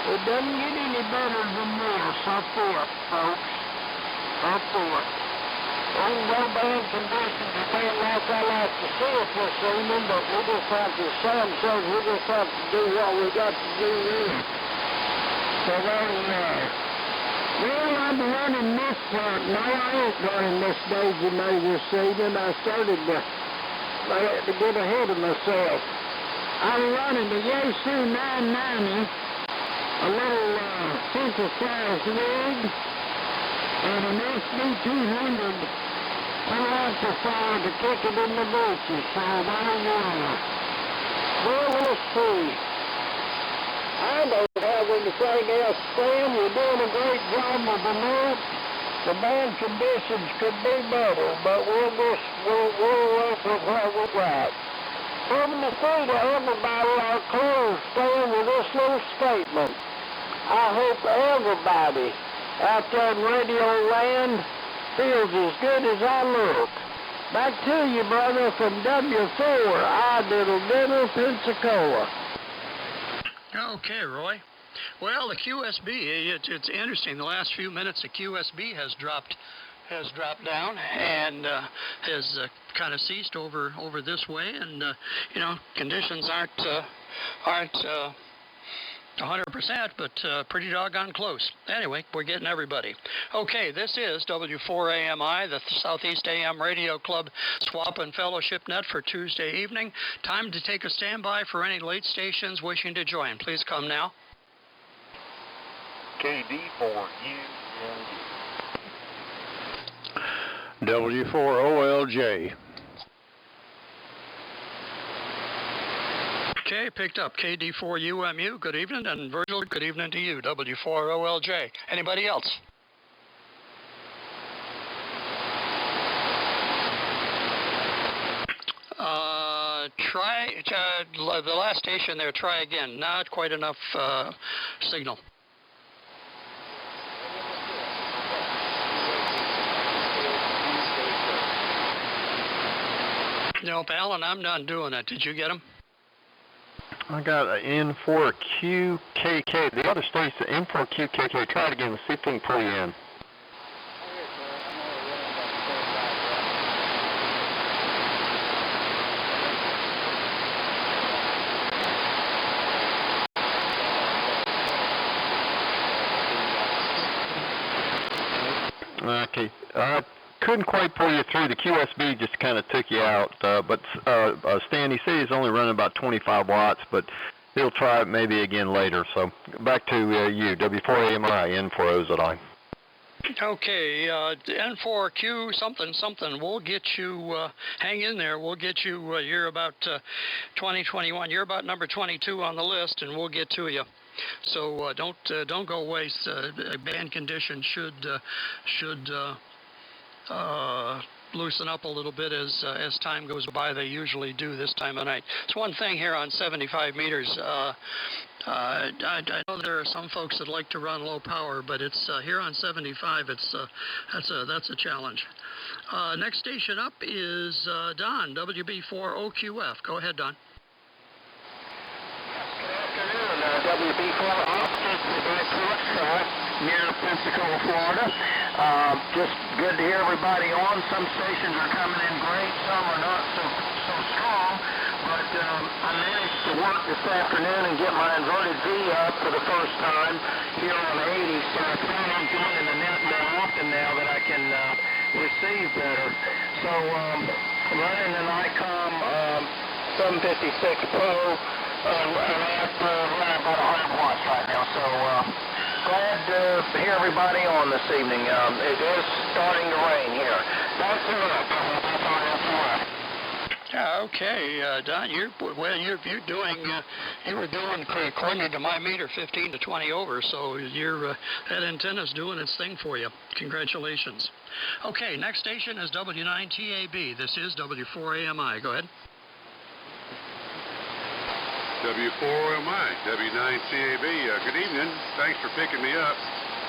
It doesn't get any better than this, up there, folks. Up there. Oh, no bad conditions again like I like to see it this evening, but we just have to, Sam says we just have to do what we got to do here. So there we are. Well, I'm running this part. No, I ain't running this Daisy May this evening. I started to get ahead of myself. I'm running the Yaesu 990, a little synthesized rig, and an SD200 amplifier to kick it in the bushes. So there you are. Well, we'll see. I don't have anything else, Sam. You're doing a great job with the net. The band conditions could be better, but we'll work with what we got. From the free to everybody, I'll close, Stan, with this little statement. I hope everybody out there in Radio Land feels as good as I look. Back to you, brother, from W4, Pensacola. Okay, Roy. Well, the QSB, it's interesting. The last few minutes, the QSB has dropped down and has kind of ceased over this way, and conditions aren't 100%, but pretty doggone close. Anyway, we're getting everybody. Okay, this is W4AMI, the Southeast AM Radio Club Swap and Fellowship Net for Tuesday evening. Time to take a standby for any late stations wishing to join. Please come now. KD4UMU. W4OLJ. Okay, picked up KD4UMU. Good evening, and Virgil, good evening to you. W4OLJ. Anybody else? Try the last station there. Try again. Not quite enough signal. Nope, Alan, I'm not doing it. Did you get him? I got an N4QKK. The other state's the N4QKK. Try it again. Let's see if we can pull you in. Okay. Couldn't quite pull you through. The QSB just kind of took you out. But Stan, he said he's only running about 25 watts, but he'll try it maybe again later. So back to you, W4AMI, N4OZI. Okay, N4Q something. We'll get you, hang in there. We'll get you, you're about 2021. You're about number 22 on the list, and we'll get to you. So don't go waste. Band conditions should loosen up a little bit as time goes by. They usually do this time of night. It's one thing here on 75 meters. I know there are some folks that like to run low power, but it's here on 75. That's a challenge. Next station up is Don, WB4OQF. Go ahead, Don. WB4 near Pensacola, Florida. Just good to hear everybody on. Some stations are coming in great, some are not so strong. But I managed to work this afternoon and get my inverted V up for the first time here on 80. So I plan on joining the net more often now that I can receive better. So running an ICOM 756 Pro. And I have to run about 100 watts right now, so glad to hear everybody on this evening. It is starting to rain here. That's it. Yeah, okay, Don, you were doing, according to my meter, 15 to 20 over, so that antenna's doing its thing for you. Congratulations. Okay, next station is W9TAB. This is W4AMI. Go ahead. W4AMI, W9TAB. Good evening. Thanks for picking me up.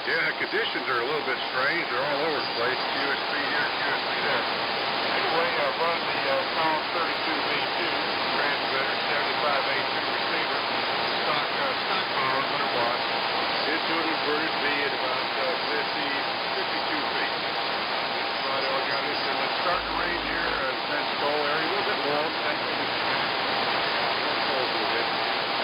Yeah, conditions are a little bit strange. They're all over the place. QSP here, QSP there. Anyway, I run the Samrc 32V2 transmitter, 75A2 receiver, stock power, 100 watts, into an inverted V at about 52 feet. That's about all I got. It's starting to rain here in Pensacola area, a little bit warm.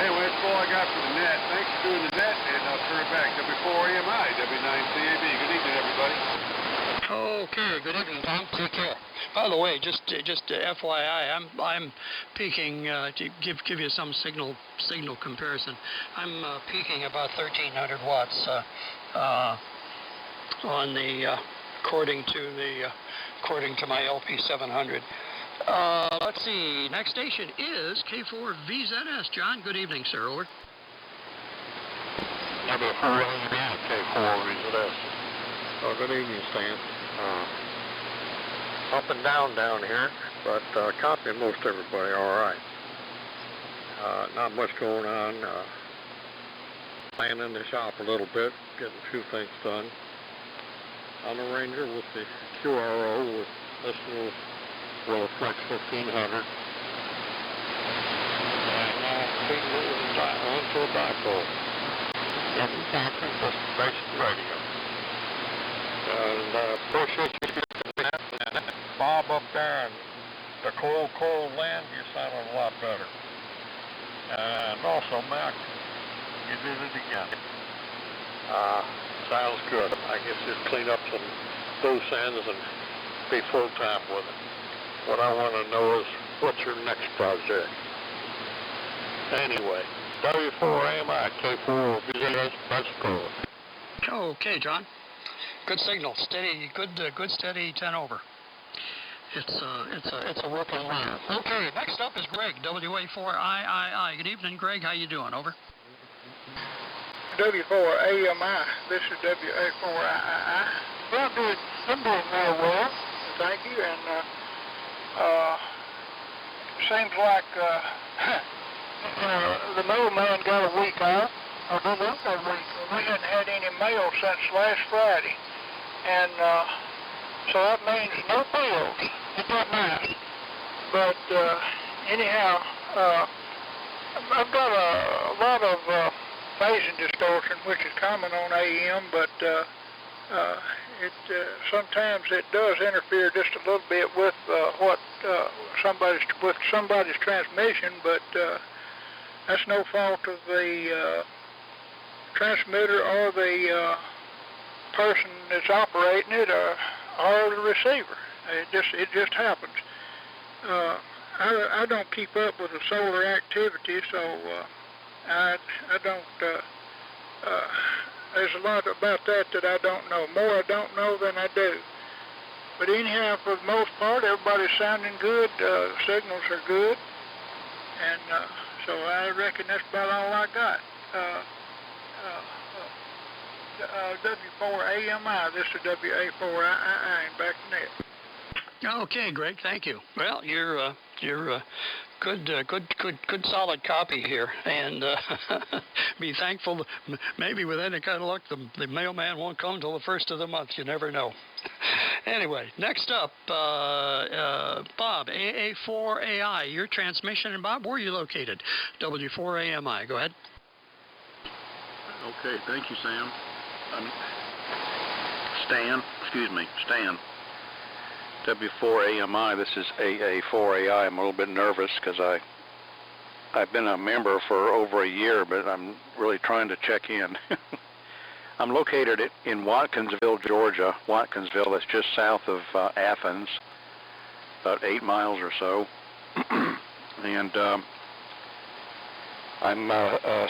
Anyway, that's all I got for the net. Thanks for doing the net, and I'll turn it back. W4AMI, W9CAB. Good evening, everybody. Okay, good evening, Tom. Take care. By the way, just FYI, I'm peaking to give you some signal comparison. I'm peaking about 1,300 watts on the according to my LP700. Let's see. Next station is K4VZS. John, good evening, sir. Over. W4AMI, K4VZS. Oh, good evening, Stan. Up and down here, but copying most everybody all right. Not much going on. Playing in the shop a little bit, getting a few things done. On the Ranger with the QRO with this little Flex 1500. And big on to a dipole. Getting back to just basic radio. And appreciate you getting that. Bob up there in the cold land, you sounded a lot better. And also, Mac, you did it again. Sounds good. I guess just clean up some loose ends and be full time with it. What I want to know is, what's your next project? Anyway, W4AMI, K4VZS, Pensacola. Okay, John. Good signal, steady, good steady 10 over. It's a working line. Okay, next up is Greg, WA4III. Good evening, Greg. How you doing? Over. W4AMI. This is WA4III. I'm doing real well. Thank you. And seems like the mailman got a week off. Or didn't have a week. We hadn't had any mail since last Friday. And so that means no bills. Isn't that nice? But anyhow, I've got a lot of phasing distortion, which is common on AM, but sometimes it does interfere just a little bit with somebody's transmission, but that's no fault of the transmitter or the person that's operating it or the receiver. It just happens. I don't keep up with the solar activity, so I don't. There's a lot about that I don't know. More I don't know than I do. But anyhow, for the most part, everybody's sounding good. Signals are good, and so I reckon that's about all I got. W4AMI. This is WA4III back in there. Okay, Greg. Thank you. Well, you're good solid copy here, and be thankful. Maybe with any kind of luck, the mailman won't come till the first of the month. You never know. Anyway, next up, Bob, AA4AI. Your transmission, and Bob, where are you located? W4AMI. Go ahead. Okay, thank you, Sam. Stan. W4AMI, this is AA4AI. I'm a little bit nervous because I've been a member for over a year, but I'm really trying to check in. I'm located in Watkinsville, Georgia. Watkinsville, that's just south of Athens, about 8 miles or so. And I'm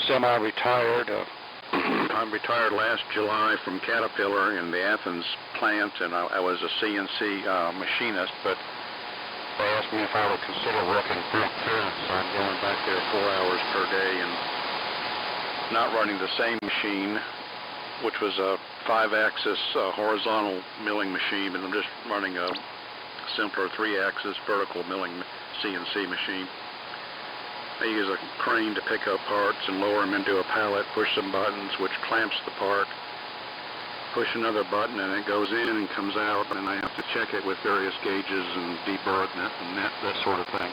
semi-retired. I retired last July from Caterpillar in the Athens plant, and I was a CNC machinist, but they asked me if I would consider working full time, so I'm going back there 4 hours per day and not running the same machine, which was a 5-axis horizontal milling machine, and I'm just running a simpler 3-axis vertical milling CNC machine. I use a crane to pick up parts and lower them into a pallet, push some buttons which clamps the part, push another button and it goes in and comes out, and I have to check it with various gauges and deburr it and that sort of thing.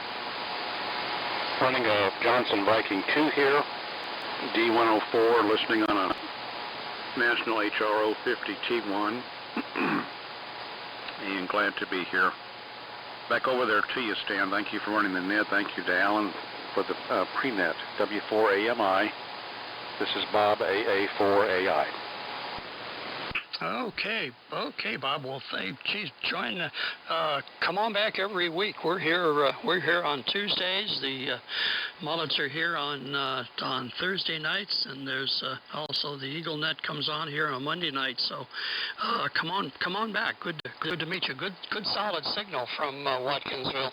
Running a Johnson Viking 2 here, D104, listening on a National HRO 50 T1, and glad to be here. Back over there to you, Stan. Thank you for running the net. Thank you to Alan for the pre-net, W4AMI. This is Bob, AA4AI. Okay, Bob. Well, join. Come on back every week. We're here on Tuesdays. The Mullets are here on Thursday nights, and there's also the Eagle Net comes on here on Monday night. So, come on back. Good to meet you. Good solid signal from Watkinsville.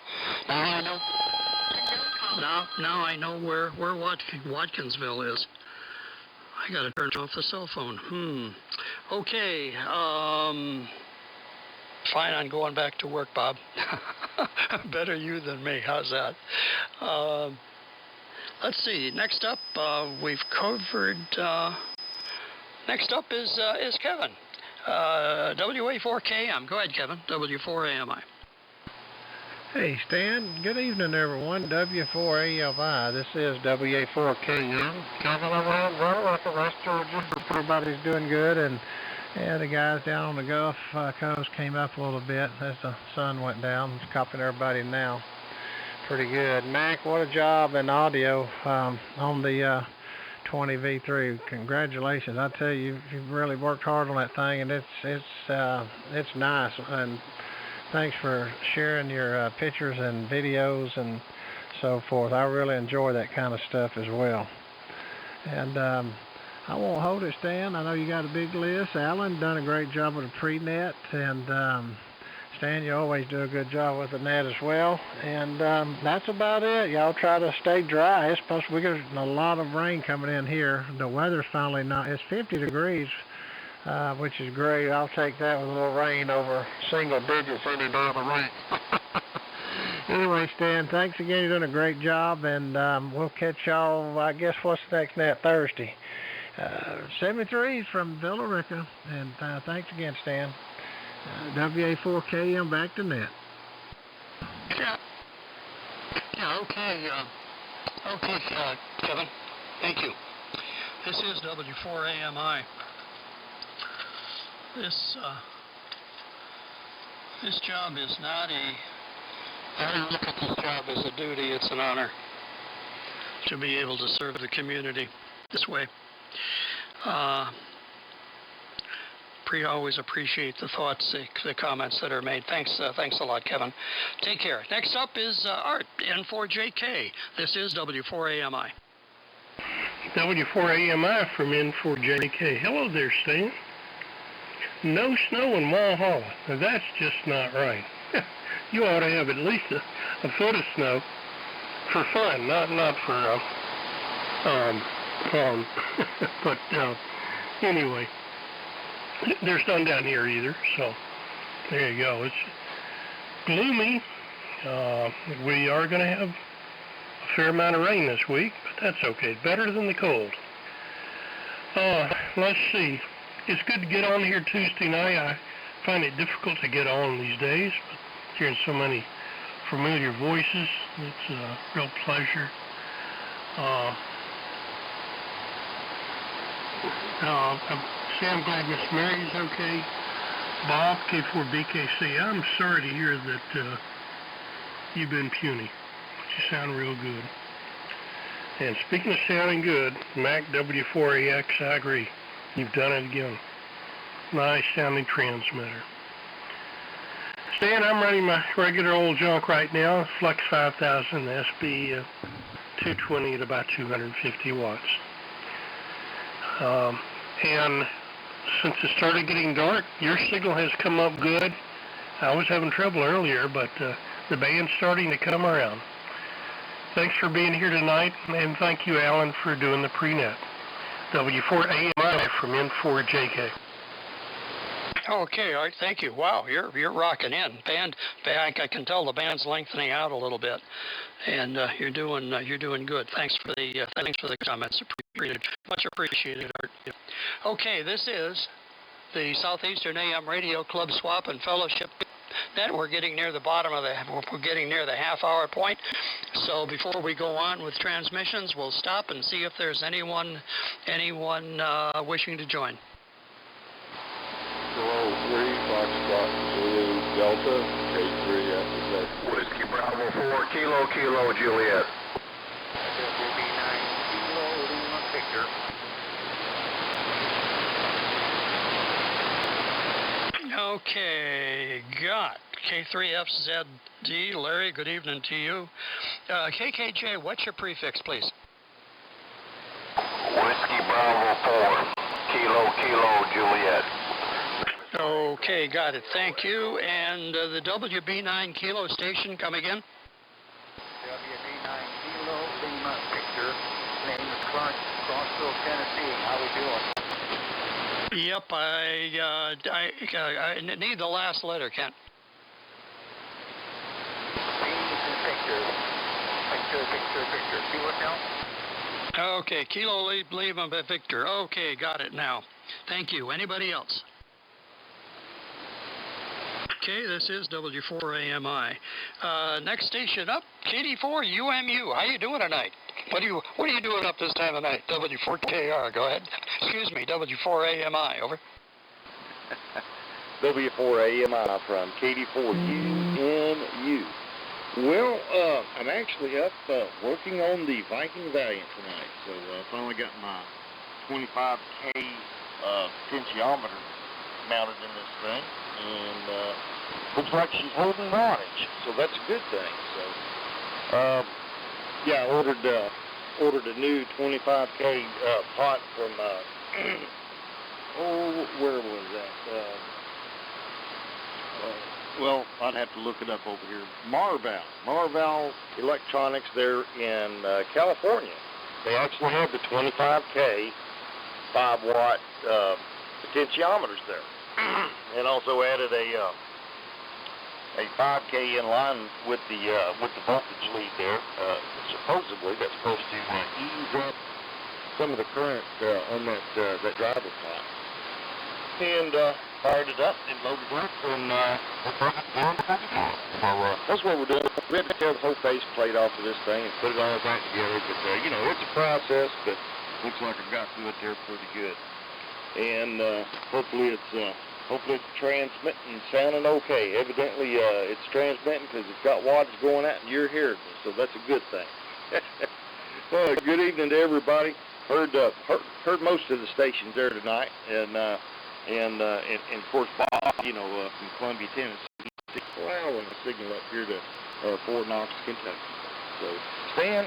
Now I know where Watkinsville is. I gotta turn off the cell phone. Okay. Fine, I'm going back to work, Bob. Better you than me. How's that? Let's see. Next up, we've covered. Next up is Kevin. WA4KM. Go ahead, Kevin. W4AMI. Hey, Stan. Good evening, everyone. W4AMI. This is WA4KM. Coming along well with the West Georgia. Everybody's doing good, and the guys down on the Gulf Coast came up a little bit as the sun went down. It's copying everybody now. Pretty good. Mac, what a job in audio on the 20V3. Congratulations. I tell you, you've really worked hard on that thing, and it's nice. And thanks for sharing your pictures and videos and so forth. I really enjoy that kind of stuff as well. And I won't hold it, Stan. I know you got a big list. Alan done a great job with the pre-net, and Stan, you always do a good job with the net as well. And that's about it. Y'all try to stay dry. It's supposed to be getting a lot of rain coming in here. The weather's finally not. It's 50 degrees. Which is great. I'll take that with a little rain over single digits any day of the week. Anyway, Stan, thanks again. You're doing a great job, and we'll catch y'all, I guess, what's the next net? Thursday. 73 from Villa Rica, and thanks again, Stan. WA4KM, back to net. Yeah, okay, Kevin. Thank you. This is W4AMI. This job is not I don't look at this job as a duty. It's an honor to be able to serve the community this way. Always appreciate the thoughts, the comments that are made. Thanks a lot, Kevin. Take care. Next up is Art, N4JK. This is W4AMI. W4AMI from N4JK. Hello there, Stan. No snow in Walhalla. Now that's just not right. You ought to have at least a foot of snow for fun, not for but anyway, there's none down here either. So there you go. It's gloomy. We are going to have a fair amount of rain this week, but that's okay. Better than the cold. Let's see. It's good to get on here Tuesday night. I find it difficult to get on these days, but hearing so many familiar voices, it's a real pleasure. I'm glad Miss Mary's okay. Bob, K4BKC, I'm sorry to hear that you've been puny, but you sound real good. And speaking of sounding good, Mac W4AX, I agree. You've done it again. Nice sounding transmitter. Stan, I'm running my regular old junk right now, Flex 5000 SB 220 at about 250 watts. And since it started getting dark, your signal has come up good. I was having trouble earlier, but The band's starting to come around. Thanks for being here tonight, and thank you, Alan, for doing the pre-net. W4AMI from N4JK. Okay, all right, thank you. Wow, you're rocking in. Band, I can tell the band's lengthening out a little bit, and you're doing good. Thanks for the comments. Much appreciated, Art. Okay, this is the Southeastern AM Radio Club Swap and Fellowship Net. We're getting near the half-hour point. So before we go on with transmissions, we'll stop and see if there's anyone wishing to join. Hello, 3 Foxtrot Zulu Delta, K3 FZ. Whiskey Bravo 4, Kilo Juliet. WB9 Kilo Lima Victor. Okay, got K3FZD. Larry, good evening to you. KKJ, what's your prefix, please? Whiskey Bravo 4, Kilo Juliet. Okay, got it. Thank you. And the WB9 Kilo station, come again? WB9 Kilo Lima Victor. Name is Clark, Crossville, Tennessee. How we doing? Yep, I need the last letter, Kent. Victor. See what now? Okay, Kilo Lima Victor. Okay, got it now. Thank you. Anybody else? Okay, this is W4AMI. Next station up, KD4UMU. How you doing tonight? What are you doing up this time of night? W4KR, go ahead. Excuse me, W4AMI, over. W4AMI from KD4UMU. Well, I'm actually up working on the Viking Valiant tonight, so I finally got my 25K potentiometer mounted in this thing, and looks like she's holding wattage, so that's a good thing. So, yeah, I ordered a new 25K pot from where was that? Well, I'd have to look it up over here. Marval Electronics there in California. They actually have the 25K 5-watt potentiometers there, and also added a 5K in line with the voltage lead there. Supposedly that's supposed to ease up some of the current on that driver pot. And fired it up and loaded it up, and so that's what we're doing. We had to tear the whole face plate off of this thing and put it all back together. But you know, it's a process, but looks like I've got through it there pretty good. And hopefully it's transmitting and sounding okay. Evidently, it's transmitting because it's got wattage going out and you're hearing me, so that's a good thing. Well, good evening to everybody. Heard most of the stations there tonight, and of course Bob, from Columbia, Tennessee, allowing the signal up here to Fort Knox, Kentucky. So Stan,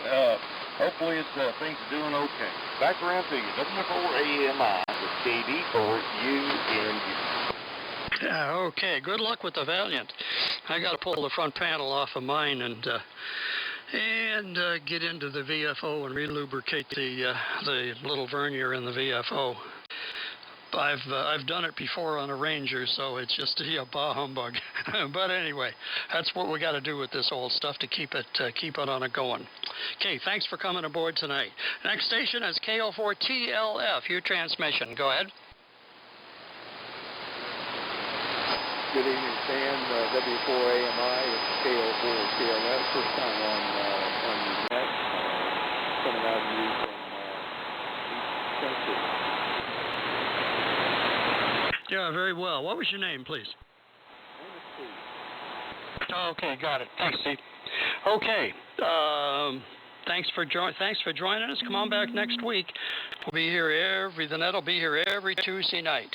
hopefully it's things are doing okay. Back around to you. W4AMI with KD4UMU. Yeah, okay. Good luck with the Valiant. I got to pull the front panel off of mine and get into the VFO and relubricate the little vernier in the VFO. I've done it before on a Ranger, so it's just a bah humbug. But anyway, that's what we got to do with this old stuff to keep it on a going. Okay, thanks for coming aboard tonight. Next station is KO4TLF. Your transmission. Go ahead. Good evening, Stan. W4AMI, it's KO4TLF. First time on the net. Coming out of you from East Tennessee. Yeah, very well. What was your name, please? Okay, got it. Thanks, Steve. Okay. Thanks for joining us. Come on back next week. We'll be here the net will be here every Tuesday night.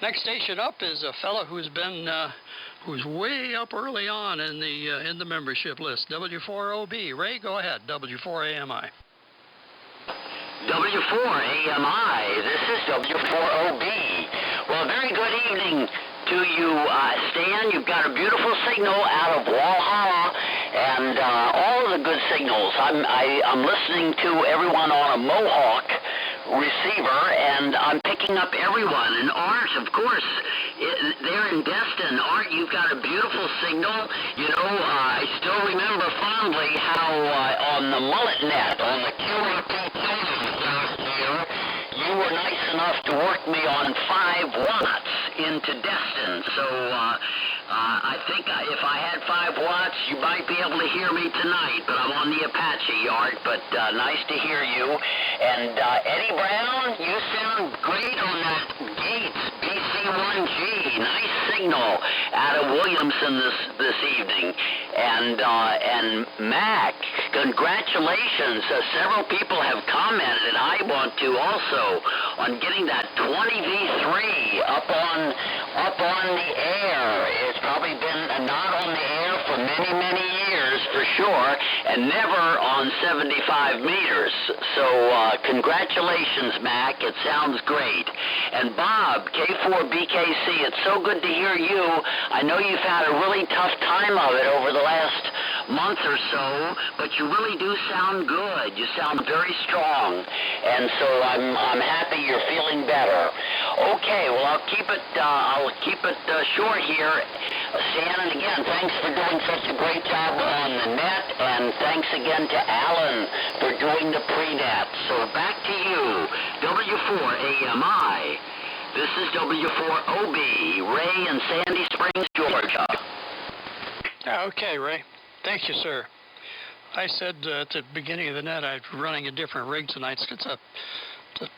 Next station up is a fellow who's way up early on in the membership list. W4OB. Ray, go ahead. W4AMI. W4AMI. This is W4OB. Well, very good evening, to you, Stan. You've got a beautiful signal out of Walhalla, and all of the good signals. I'm listening to everyone on a Mohawk receiver, and I'm picking up everyone. And Art, of course, they're in Destin. Art, you've got a beautiful signal. You know, I still remember fondly how on the Mullet Net, on the QRP last year, you were nice enough to work me on 5 watts into Destin. So I think if I had 5 watts, you might be able to hear me tonight, but I'm on the Apache, Art, but nice to hear you. And Eddie Brown, you sound great on that Gates BC1G. Nice signal out of Williamson this evening. And Mac, congratulations. Several people have commented, and I want to also, on getting that 20V3 up on the air. It's probably been not on the air for many, many years for sure, and never on 75 meters. So congratulations, Mac. It sounds great. And Bob, K4BKC, it's so good to hear you. I know you've had a really tough time of it over the last month or so, but you really do sound good. You sound very strong, and so I'm happy you're feeling better. Okay, well I'll keep it short here. Stan, and again, thanks for doing such a great job on the net, and thanks again to Alan for doing the pre-net. So back to you, W4AMI. This is W4OB, Ray in Sandy Springs, Georgia. Okay, Ray. Thank you, sir. I said at the beginning of the net I'm running a different rig tonight.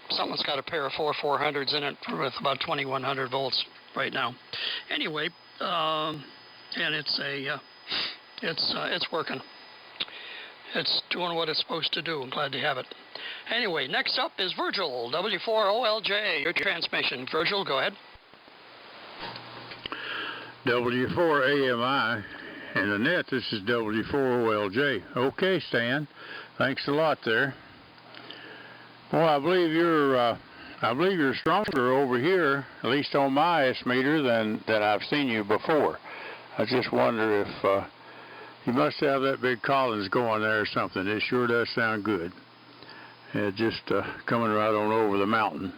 Someone's got a pair of 400s in it with about 2100 volts right now. Anyway, and it's working. It's doing what it's supposed to do. I'm glad to have it. Anyway, next up is Virgil, W4OLJ, your transmission. Virgil, go ahead. W4AMI and the net, this is W4OLJ. Okay, Stan, thanks a lot there. Well, I believe you're stronger over here, at least on my S-meter, than I've seen you before. I just wonder if you must have that big Collins going there or something. It sure does sound good. Just coming right on over the mountain.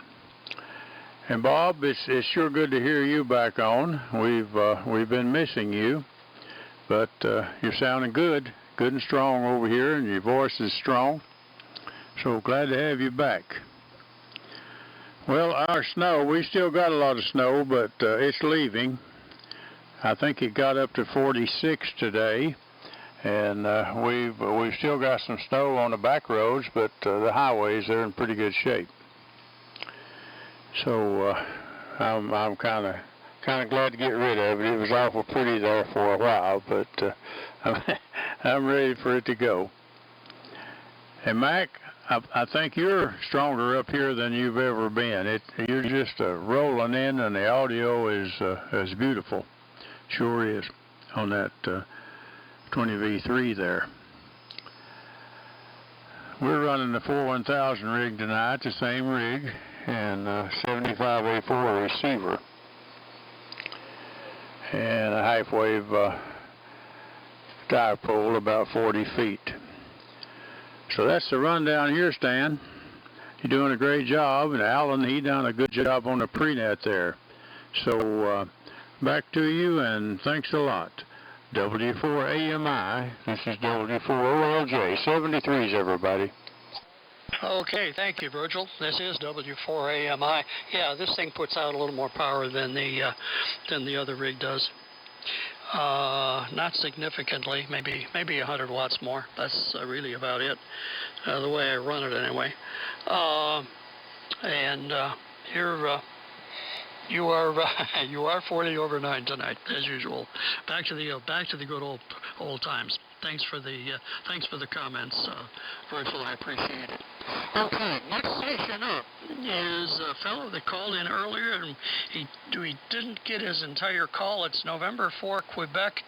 And Bob, it's sure good to hear you back on. We've been missing you, but you're sounding good and strong over here, and your voice is strong. So glad to have you back. Well, our snow, we still got a lot of snow, but it's leaving. I think it got up to 46 today, and we've still got some snow on the back roads, but the highways, they're in pretty good shape. So I'm kind of glad to get rid of it. It was awful pretty there for a while, but I'm ready for it to go. And Mac, I think you're stronger up here than you've ever been. You're just rolling in, and the audio is beautiful. Sure is on that 20V3 there. We're running the 41000 rig tonight, the same rig, and 75A4 receiver, and a half-wave dipole about 40 feet. So that's the rundown here, Stan. You're doing a great job, and Alan, he done a good job on the pre-net there. So back to you, and thanks a lot. W4AMI, this is W4OLJ, 73s, everybody. Okay, thank you, Virgil. This is W4AMI. Yeah, this thing puts out a little more power than the other rig does. Not significantly, maybe 100 watts more. That's really about it, the way I run it anyway. You are 40 over 9 tonight, as usual. Back to the good old times. Thanks for the comments, Virgil. I appreciate it. Okay, next station up is a fellow that called in earlier, and he didn't get his entire call. It's November 4, Quebec,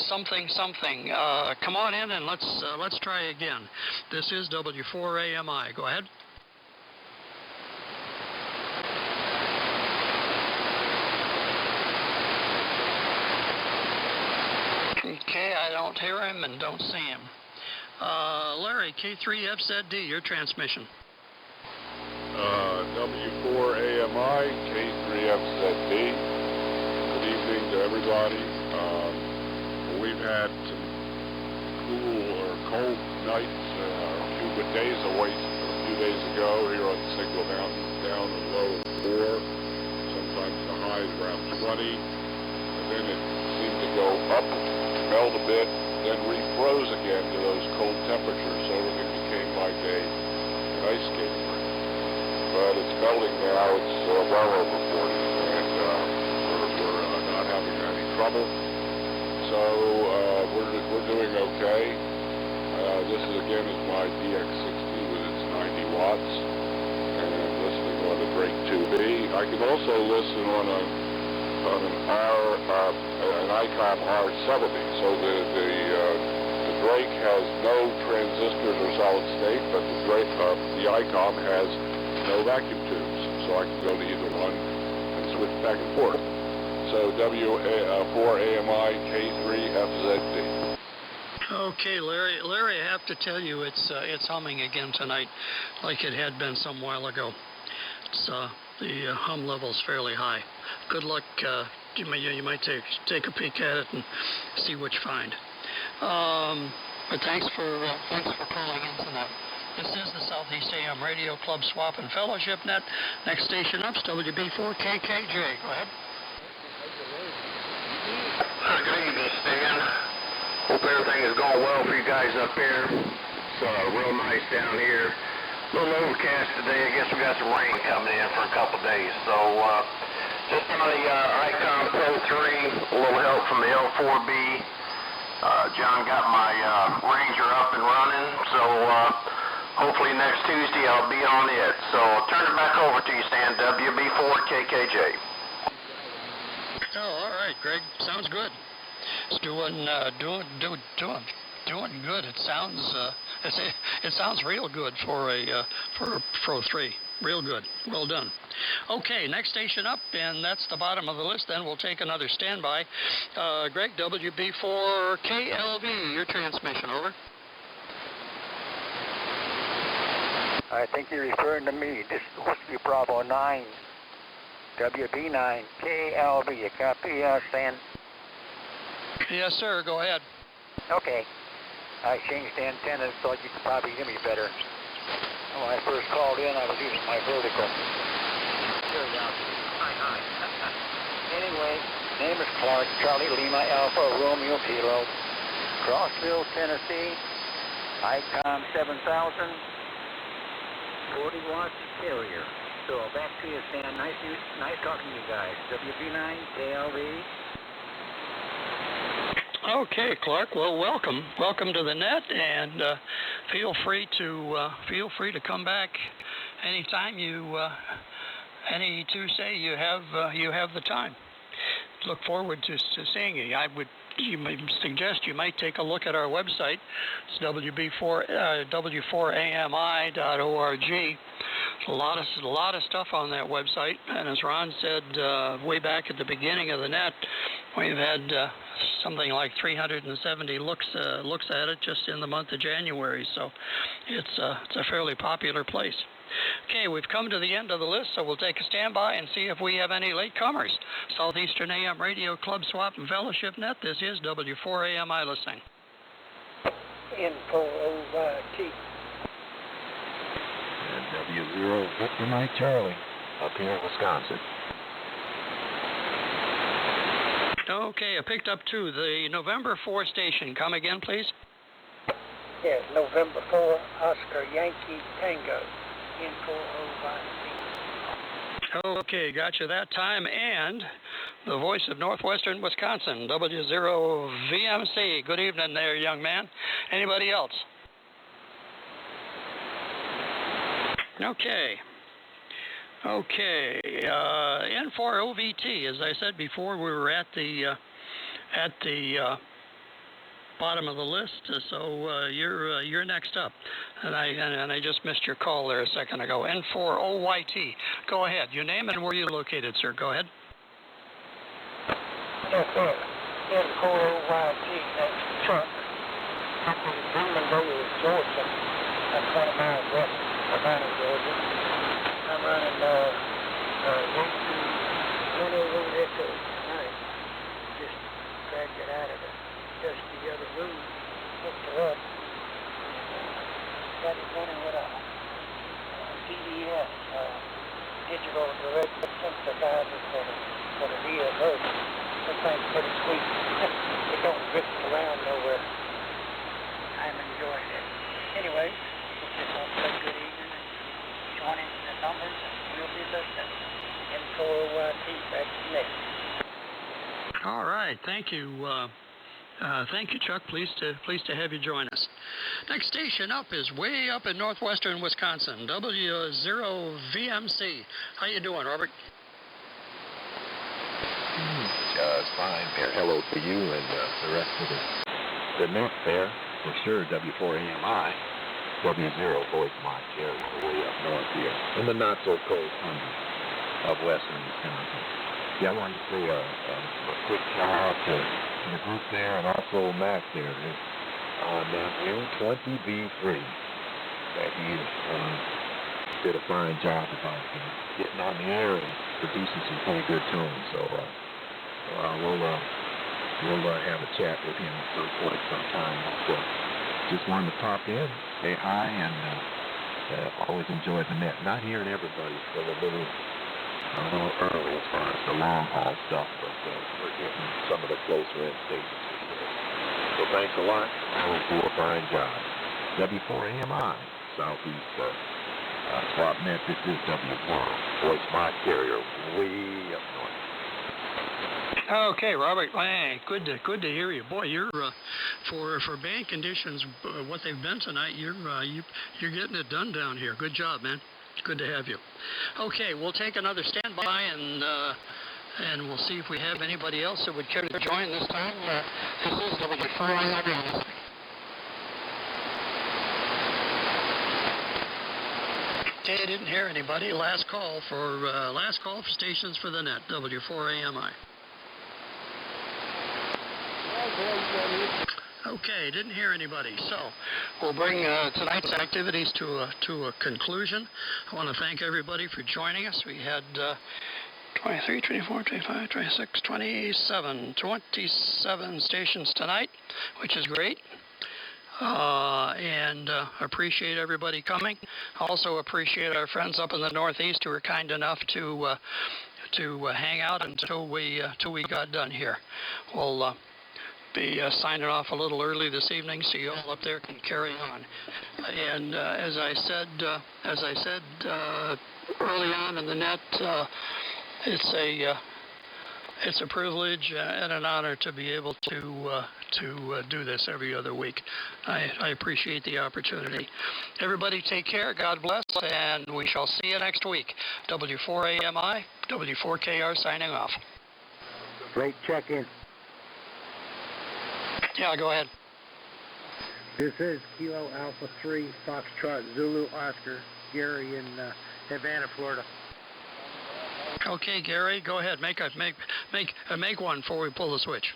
something. Come on in and let's try again. This is W4AMI. Go ahead. and don't see him. Larry, K3FZD, your transmission. W4AMI, K3FZD. Good evening to everybody. We've had some cool or cold nights, a few days away, a few days ago here on Signal Mountain, down in low 4. Sometimes the high is around 20. And then it seemed to go up, melt a bit, then refroze again to those cold temperatures, so everything became like an ice skating rink. But it's melting now, it's well over 40, and we're not having any trouble. So we're doing okay. This is my DX60 with its 90 watts, and I'm listening on the Drake 2B. I can also listen on an ICOM R70. So the Drake has no transistors or solid state, but the ICOM has no vacuum tubes, so I can go to either one and switch back and forth. So W4AMI K3FZD. Okay, Larry, I have to tell you, it's humming again tonight, like it had been some while ago. It's the hum level's fairly high. Good luck. You might take a peek at it and see what you find. But thanks for calling in tonight. This is the Southeast AM Radio Club Swap and Fellowship Net. Next station up's WB4KKJ. Go ahead. Good evening, Stan. Hope everything is going well for you guys up here. It's real nice down here. A little overcast today. I guess we got some rain coming in for a couple days. So just on the ICOM Pro 3, a little help from the L4B. John got my Ranger up and running. So hopefully next Tuesday I'll be on it. So I'll turn it back over to you, Stan. WB4KKJ. Oh, all right, Greg. Sounds good. It's doing good. It sounds real good for a Pro 3. Real good. Well done. Okay, next station up, and that's the bottom of the list. Then we'll take another standby. Greg, WB4KLV, your transmission, over. I think you're referring to me. This is Whiskey Bravo 9, WB9, KLV. You copy, Stan? Yes, sir. Go ahead. Okay. I changed the antenna, thought you could probably hear me better. When I first called in, I was using my vertical. There we go. Hi. Anyway, name is Clark, Charlie Lima Alpha Romeo Kilo, Crossville, Tennessee, ICOM 7000, 40 watts carrier. So back to you, Stan. Nice talking to you guys. WB9, KLV. Okay, Clark. Well, welcome to the net, and feel free to come back anytime any Tuesday you have the time. Look forward to seeing you. You might suggest you might take a look at our website. It's W4AMI.org. A lot of stuff on that website, and as Ron said way back at the beginning of the net, we've had something like 370 looks at it just in the month of January. So it's a fairly popular place. Okay, we've come to the end of the list, so we'll take a standby and see if we have any latecomers. Southeastern AM Radio Club Swap and Fellowship Net. This is W4AMI listening. Info over T. W0 Victor Mike Charlie, up here in Wisconsin. Okay, I picked up two. The November 4 station. Come again, please. Yes, November 4, Oscar Yankee Tango. Info over T. Okay, got you that time. And the voice of northwestern Wisconsin, W0VMC. Good evening there, young man. Anybody else? Okay, N4OVT. As I said before, we were at the bottom of the list, so you're next up. And I just missed your call there a second ago. N4OYT. Go ahead. Your name and where you're located, sir. Go ahead. N4OYT. That's truck. Drummond, Georgia. That's 20 miles west of Savannah, Georgia. I'm running Yankee 101 Echo tonight. Just dragged it out of the dusty other room, hooked her up, got it running with a DES, digital direct synthesizer for the VFO. That thing's pretty sweet. It don't drift around nowhere. I'm enjoying it. Anyway, hope you all have a good evening and join in the numbers and we'll be listening. M4YT back next. All right, thank you. Thank you, Chuck. Pleased to have you join us. Next station up is way up in northwestern Wisconsin, W4AMI. How you doing, Robert? Fine there. Hello to you and the rest of the net there. For sure, W4AMI, W0 voice my carrier way up north here in the not-so-cold tundra of western Wisconsin. Yeah, I wanted to say a quick shout-out to the group there and also Mac there on that new 20B3 that he did a fine job about getting on the air and producing some pretty good tunes. So we'll have a chat with him at some point sometime. So just wanted to pop in, say hi, and always enjoy the net. Not hearing everybody, so a little early as far as the long haul stuff, but we're getting some of the closer in stations. So thanks a lot. I will do a fine job. W4AMI, Southeast Swap Net. This is W4, voice my carrier, way up north. Okay, Robert. Hey, good to hear you. Boy, you're for band conditions, what they've been tonight. You're getting it done down here. Good job, man. Good to have you. Okay, we'll take another standby and we'll see if we have anybody else that would care to join this time. This is W4AMI. Okay, I didn't hear anybody. Last call for stations for the net. W4AMI. Okay, didn't hear anybody. So we'll bring tonight's activities to a conclusion. I want to thank everybody for joining us. We had 23, 24, 25, 26, 27 stations tonight, which is great. And appreciate everybody coming. Also appreciate our friends up in the Northeast who were kind enough to hang out until we got done here. We'll be signing off a little early this evening, so you all up there can carry on. And as I said early on in the net, it's a privilege and an honor to be able to do this every other week. I appreciate the opportunity. Everybody take care, God bless, and we shall see you next week. W4AMI, W4KR signing off. Great check-in. Yeah, go ahead. This is Kilo Alpha 3, Foxtrot Zulu Oscar, Gary in Havana, Florida. Okay, Gary, go ahead. Make one before we pull the switch.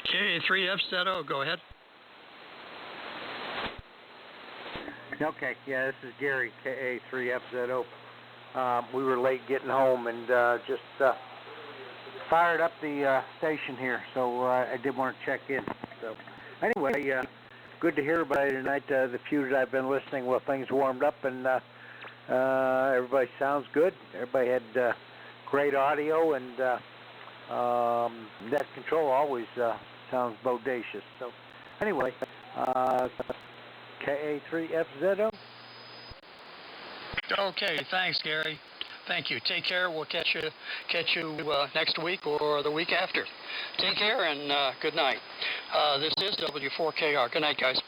K3FZO, go ahead. Okay, yeah, this is Gary, KA3FZO. We were late getting home and just fired up the station here, so I did want to check in. So anyway, good to hear everybody tonight. The few that I've been listening, well, things warmed up and everybody sounds good. Everybody had great audio and net control always sounds bodacious. So anyway, KA3FZO. Okay, thanks, Gary. Thank you. Take care. We'll catch you next week or the week after. Take care and good night. This is W4KR. Good night, guys.